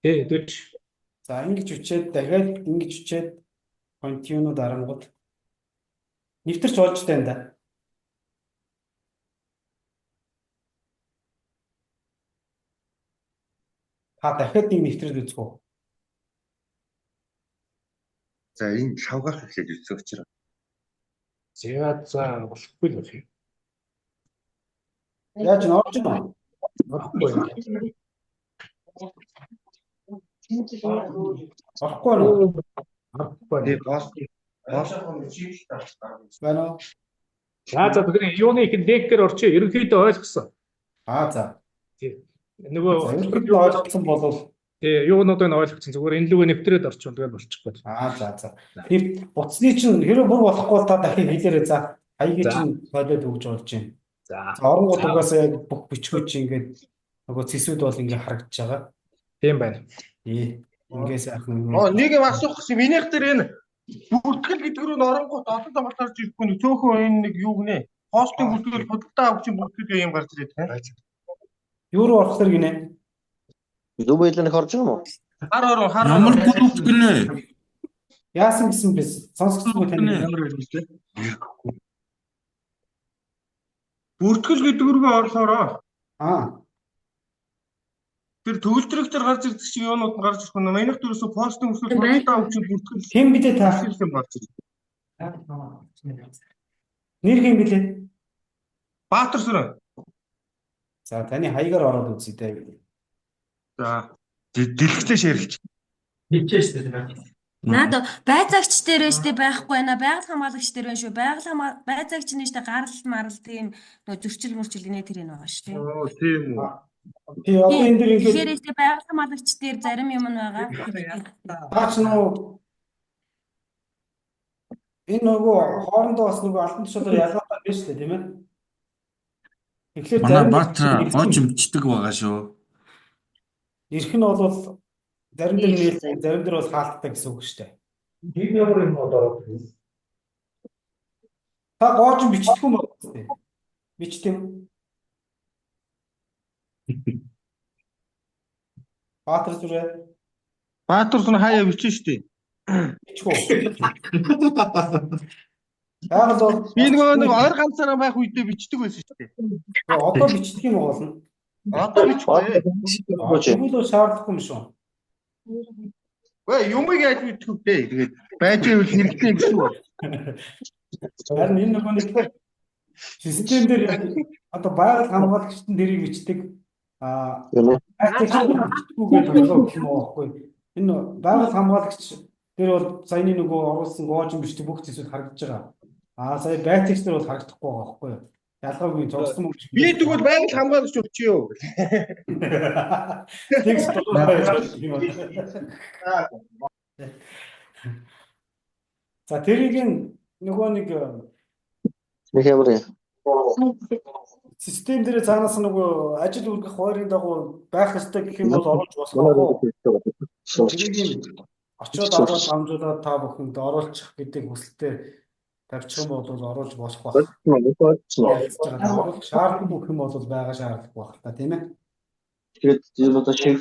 Тий 40. За ингэж үчээд дахиад ингэж үчээд continue дарангууд нэвтэрч болж тань да. Та дахиад нэг нэвтрээд үзэх үү? За энэ шавгаах эхлээд үзэх учраас. За болохгүй л байна. Яаж н орж байна? Болохгүй. Орохгүй нөө. Орохгүй. Байна уу? За тэгэхээр юуны их лектээр орчих ерөнхийдөө ойлгосон. За. Нөгөө ерөнхийдөө ойлгосон болвол юунуудыг нь ойлгосон зүгээр энэ лүгээ нэвтрээд орчих тэгэл болчихгүй. За. Тэр буцны чинь хэрэв бүр болохгүй та дахин хэлээрэй. За хаягийн чинь солиод өгж болж байна. За оронгууд угаасаа яг бүх бичгүүд чинь ингээд нөгөө цэсүүд бол ингээд харагдаж байгаа. Тийм байна. Ингээд сайхан. Нэг юм асуух гэсэн. Минийх дээр энэ бүртгэл гэдэг рүү оронгууд олон тамгалт гарч ирэхгүй нэг цөөхөн энэ нэг юу гинэ? Хостын бүртгэл худалдаа авчин бүртгэл юм гарч ирээд тань. Юу руу орох хэрэг гинэ? Zoom байлаа орж байгаа юм уу? Хар. Ямар групп гинэ? Яасан гэсэн бэ? Сонсгоцгүй тань ямар байлгүй те? Бүртгэл гэдэг рүү орохороо. Тэр төвлөрөх төр гарч ирдэг шиг юунууд нь гарч ирэх нь манайх дөрөөсөө постын өсвөл худалдаа авчин бүртгэл хэн бидээ та юм гарч ирдэг. Нэр хэн билээ? Баатар сүрэн. За таны хаягаар ороод үзье дээ. За дэлгэцээ ширэлч. Хичээж дээ. Наад байцаагч дээрээ штэ байхгүй байна. Байгаль хамгаалагч дээр байна шүү. Байцаагч нь штэ гарал марал тийм нөө зөрчил мөрчил гинэ тэр энэ байгаа штэ. Тийм үү. Тэгээ одоо энэ дэр ингээд Тэгэхээр штэ байгаль хамгаалагч дээр зарим юм нь байгаа. Таач нөө энэ нөгөө хоорондоо бас нөгөө алтан тушаалаар ялгаатай биш үү тийм ээ? Тэгэхээр Манай Баатар гооч бичдэг байгаа шүү. Ирэх нь бол зарим дээр нээлт, зарим дээр бол хаалттай гэсэн үг шүү дээ. Бид ямар юм ороод байна? Та гооч бичдэг юм байна үү? Бичдэг юм. Баатар сүрэн хаяа бичэн штэ. Бичгүү. Яг л би нэг ойр ганцаараа байх үедээ бичдэг байсан штэ. Одоо бичдэг юм болно. Одоо бичихгүй. Тэгвэл шаардлагагүй юм шүү. Юмыг яаж мэдэх вэ? Тэгээд байж ивэл хэрэгтэй юм шүү. Харин энэ нөгөө нэг систем дээр одоо байгаль хамгаалагчдын дэрийг бичдэг бичдэггүйгээр тоглох юм уу байхгүй. Энэ байгаль хамгаалагч тэр бол саяны нөгөө оруулсан гоож бичдэг бүх зүйлсүүд харагдаж байгаа. Сая байцаагч нар бол харагдахгүй байгаа байхгүй юу? Ялгаагүй зогссон юм шиг. Би тэгвэл байгаль хамгаалагч өчөө. Тэгс За тэрийг нөгөө нэг ямар систем дээр цаанаас нөгөө ажил үргэх хойрын дагуу байх ёстой гэх юм бол оруулж болохгүй. Тэрийг очиод аваад хамжуулаад та бүхэнд оруулчих гэдэг хүсэлтэд тавьчих юм бол оруулж болох байх. Шаардлагагүй бүх юм бол байгаа шаардлагагүй байх та тийм ээ. Тэгээд юм одоо шиг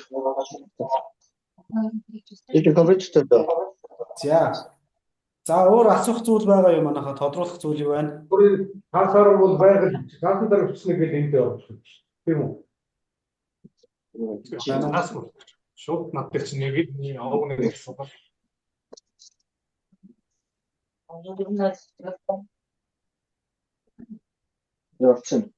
За өөр асуух зүйл байгаа юм манайха тодруулах зүйл юу байна? Хасаар бол байгаль ганцхан дараа бичснэ гэдэг энд орчих шүү. Тийм үү? Шууд над дээр чинь нэг овог нэг гэсэн ба. Явцсан.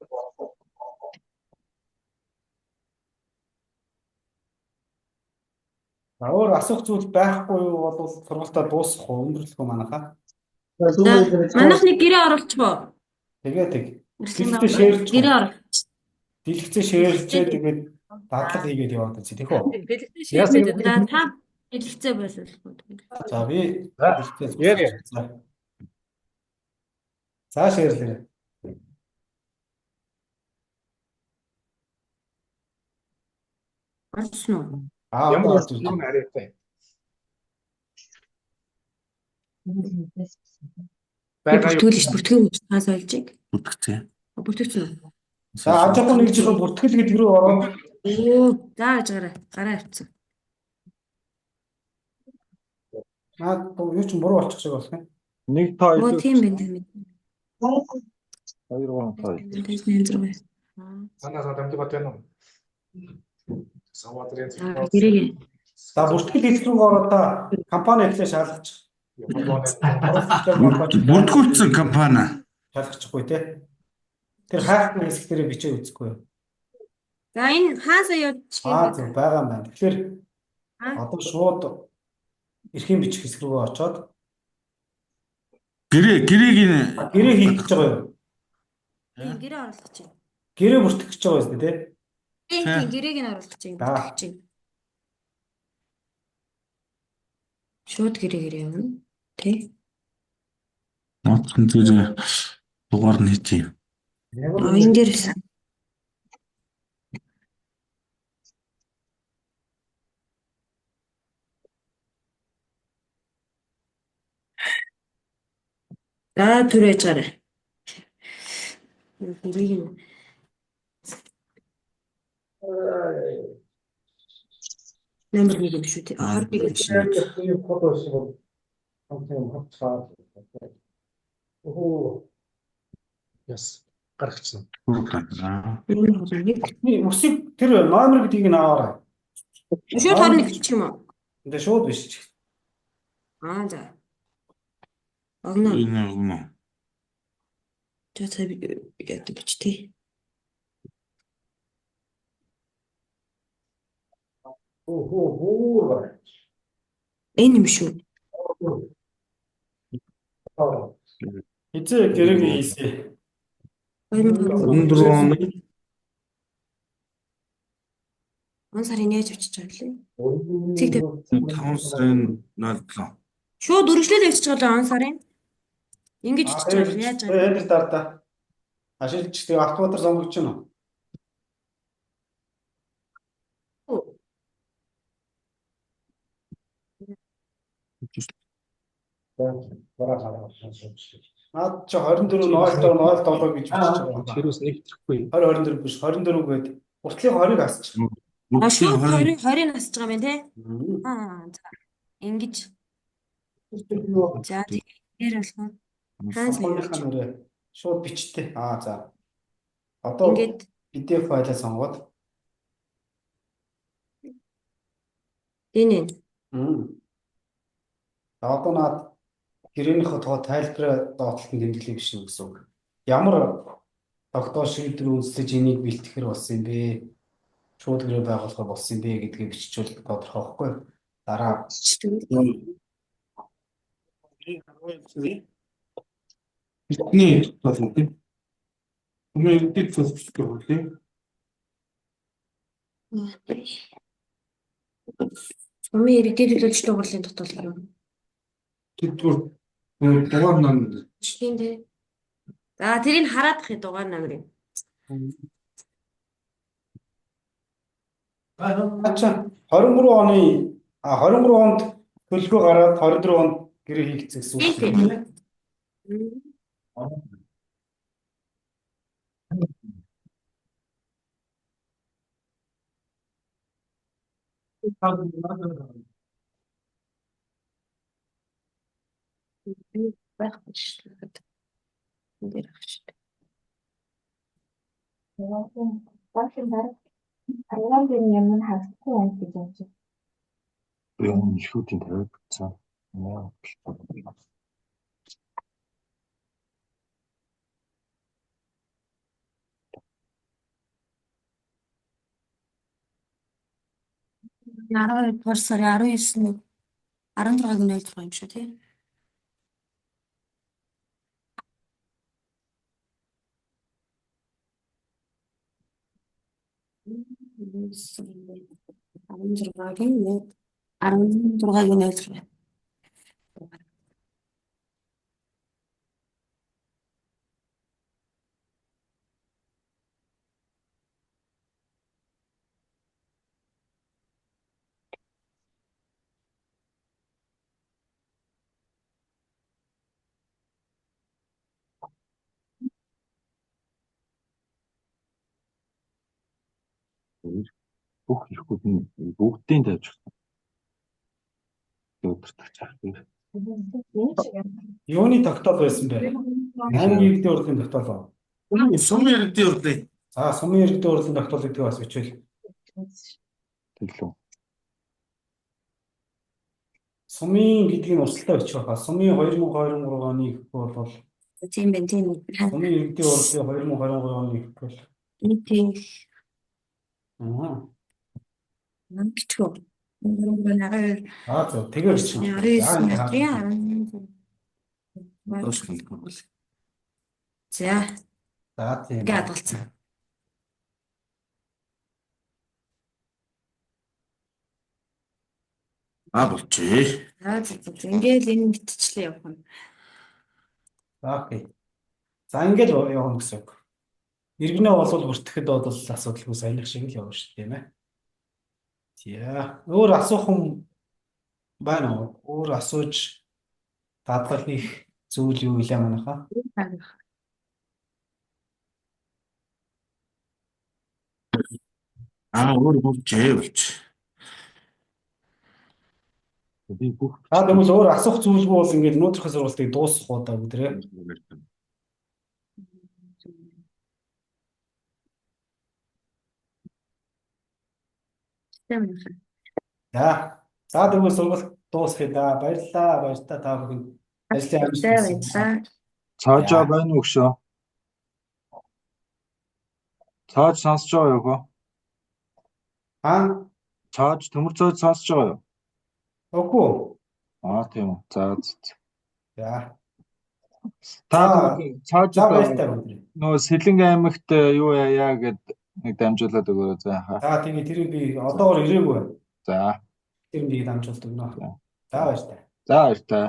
Өөр асуух зүйл байхгүй юу бол сургалтаа дуусгах уу, өндөрлөх үү манайха? Манайх нэг гэрээ оруулчих уу? Тэгээд дэлгэцээ шеэрлж. Гэрээ оруулчих. Дэлгэцээ шеэрлжээ тэгээд дадлага хийгээд яваад үзье тийх үү? Дэлгэцээ та дэлгэцээ боловсруулах уу? За би яа. За шеэрлээ. Орсон уу? Ямар Одоо орж юм ирсэн. арайтай. Бүртгүүлж бүртгэн хаас ойлжиг. Бүтгцээ. Бүртгэсэн үү? За ажихгүй нэг жихэн бүртгэл гэдэг рүү ороод Оо, зааж гараа авцсан. наад юу ч буруу болчих шиг болох юм. 1 2 Оо, тийм байна тийм. 2 3 5. Санаа дамжиг бат байна уу? Саваадрын Гэрээ. За бүртгэл хэлэх рүү ороод та компани эхлээ шалгачих. Бүртгүүлсэн компани. Шалгачихгүй те. Тэр хайхны хэсэг дээр бичээ үзэхгүй. За энэ хаасаа явж Зөв байгаа юм байна. Тэгэхээр одоо шууд эрхийн бичих хэсэг рүү очоод Гэрээ хийх гэж байгаа юу? гэрээ оруулах чинь. Гэрээ бүртгэх гэж байгаа юм те. Тийм гэрээг нь оруулах чинь. Шууд гэрээ явна. Тэ. Ноцхон зэрэг дугаар нь хийж юм. Энэ дээр байсан. За түрээж гараа. Гэрийг нь Номер 1 юм шүү дээ. 21 гэж шүү. юм фото шиг хамтын хавцаа. Оо. Яс. Гарагчсан. Өсөг тэр номер гэдгийг нь аваарай. Шууд 21 бичих юм уу? Энд шууд биш. За. Огно. Огно. За яд бичтээ. Энэ юм шүү. Эцэг гэрэг хийсэ. 14 он. Он сарын яаж авчиж байгаа лээ? Цэг 5 сарын 07. Шууд үргэлжлэл авчиж байгаа он сарын. Ингэж авчиж байгаа яаж байгаа? Энд дээр дардаа. Ашиглаж тэг автоматар сонгогч нь. Наад чи 24 0.07 гэж бичиж байгаа. Тэрүүс нэгтгэхгүй. 20 24 биш 24 гээд уртлын 20-ыг асчих. Шууд 20 насж байгаа юм те. За. Ингэж. За тэр болох. Хаанч нэрээ шууд бичтээ. За. Одоо ингээд PDF файлаа сонгоод. Энэ. Одоо наад гэрээнийхөө тоо тайлбараа доотлолтын тэмдэглэе биш үү гэсэн үг. Ямар тогтоол шийдвэр үндэслэж энийг бэлтгэхэр болсон юм бэ? Шууд гэрээ байгуулахаар болсон юм бэ гэдгийг биччихвэл тодорхой байхгүй. Дараа Бидний бодлоо тийм. Өмнө дэд фосфорс гэх үү? Өмнө иргэдэд төлөвлөж дугуурлын дотоод юм. Тэдгээр дугаар номер. Тийм дээ. За тэрийг хараадах юм дугаар номерыг. Ачаа 23 оны 23 онд төлөвлөгөө гараад 24 онд гэрээ хийгдсэн гэсэн үг тийм. Байх шүү дээ. Энд шүү дээ. Баахан дараа Айландын юм нь хавцгүй юм гэж бодож байна. Энэ шүүдийн тавиад бацаа. Нараа сарын 19-нд 16-г нь ойлгох юм шүү тийм. Бүх ирэхгүй бүгдийн тавьж өгсөн. Өдөртөж авах. Юуны тогтоол байсан бэ? Аймгийн иргэдийн урлагийн тогтоол. Сумын иргэдийн урлагийн. За, сумын иргэдийн урлагийн тогтоол гэдэг бас бичвэл. Тэглүү. Сумын гэдгийг урсгалтай бичих байна. Сумын 2023 оны ихэхгүй бол Тийм байна, тийм. сумын иргэдийн урлагийн 2023 оны ихэхгүй бол. Тийм. Аа. Бичгөө. За, тэгээ бичих. За. За, тийм. Гадгалцсан. Болчихъя. Ингээл энэ мэтчлээ явах юм. За, окей. За, ингээд явна гэсэн үг. Иргэнэ болвол бүртгэхэд бол асуудалгүй саяных шиг л явна шүү дээ, тийм ээ. За, өөр асуух юм байна уу? Өөр асууж дадлал хийх зүйл юу илээ манайхаа? Өөр болчихъя. Би бүх Тэгвэл өөр асуух зүйлгүй бол ингээд өнөөдрийнхөө сургалтыг дуусгах уу даа бүгдээ. За тэгвэл сургалт дуусгая да. Баярлалаа та бүхэн. Ажлын баярлалаа. Цаажаа байна уу гшөө? Цааж сонсож байгаа юу хөө? Цааж төмөр цааж сонсож байгаа юу? Үгүй. Тийм үү. За. За. Цааж нөө Сэлэнг аймагт юу яа гэд нэг дамжуулаад өгөөрэй за. За тийм тэрийг би одоогор ирээгүй. За. Тэр нэг дамжуулдаг нөө. За баяр та. За баяр та.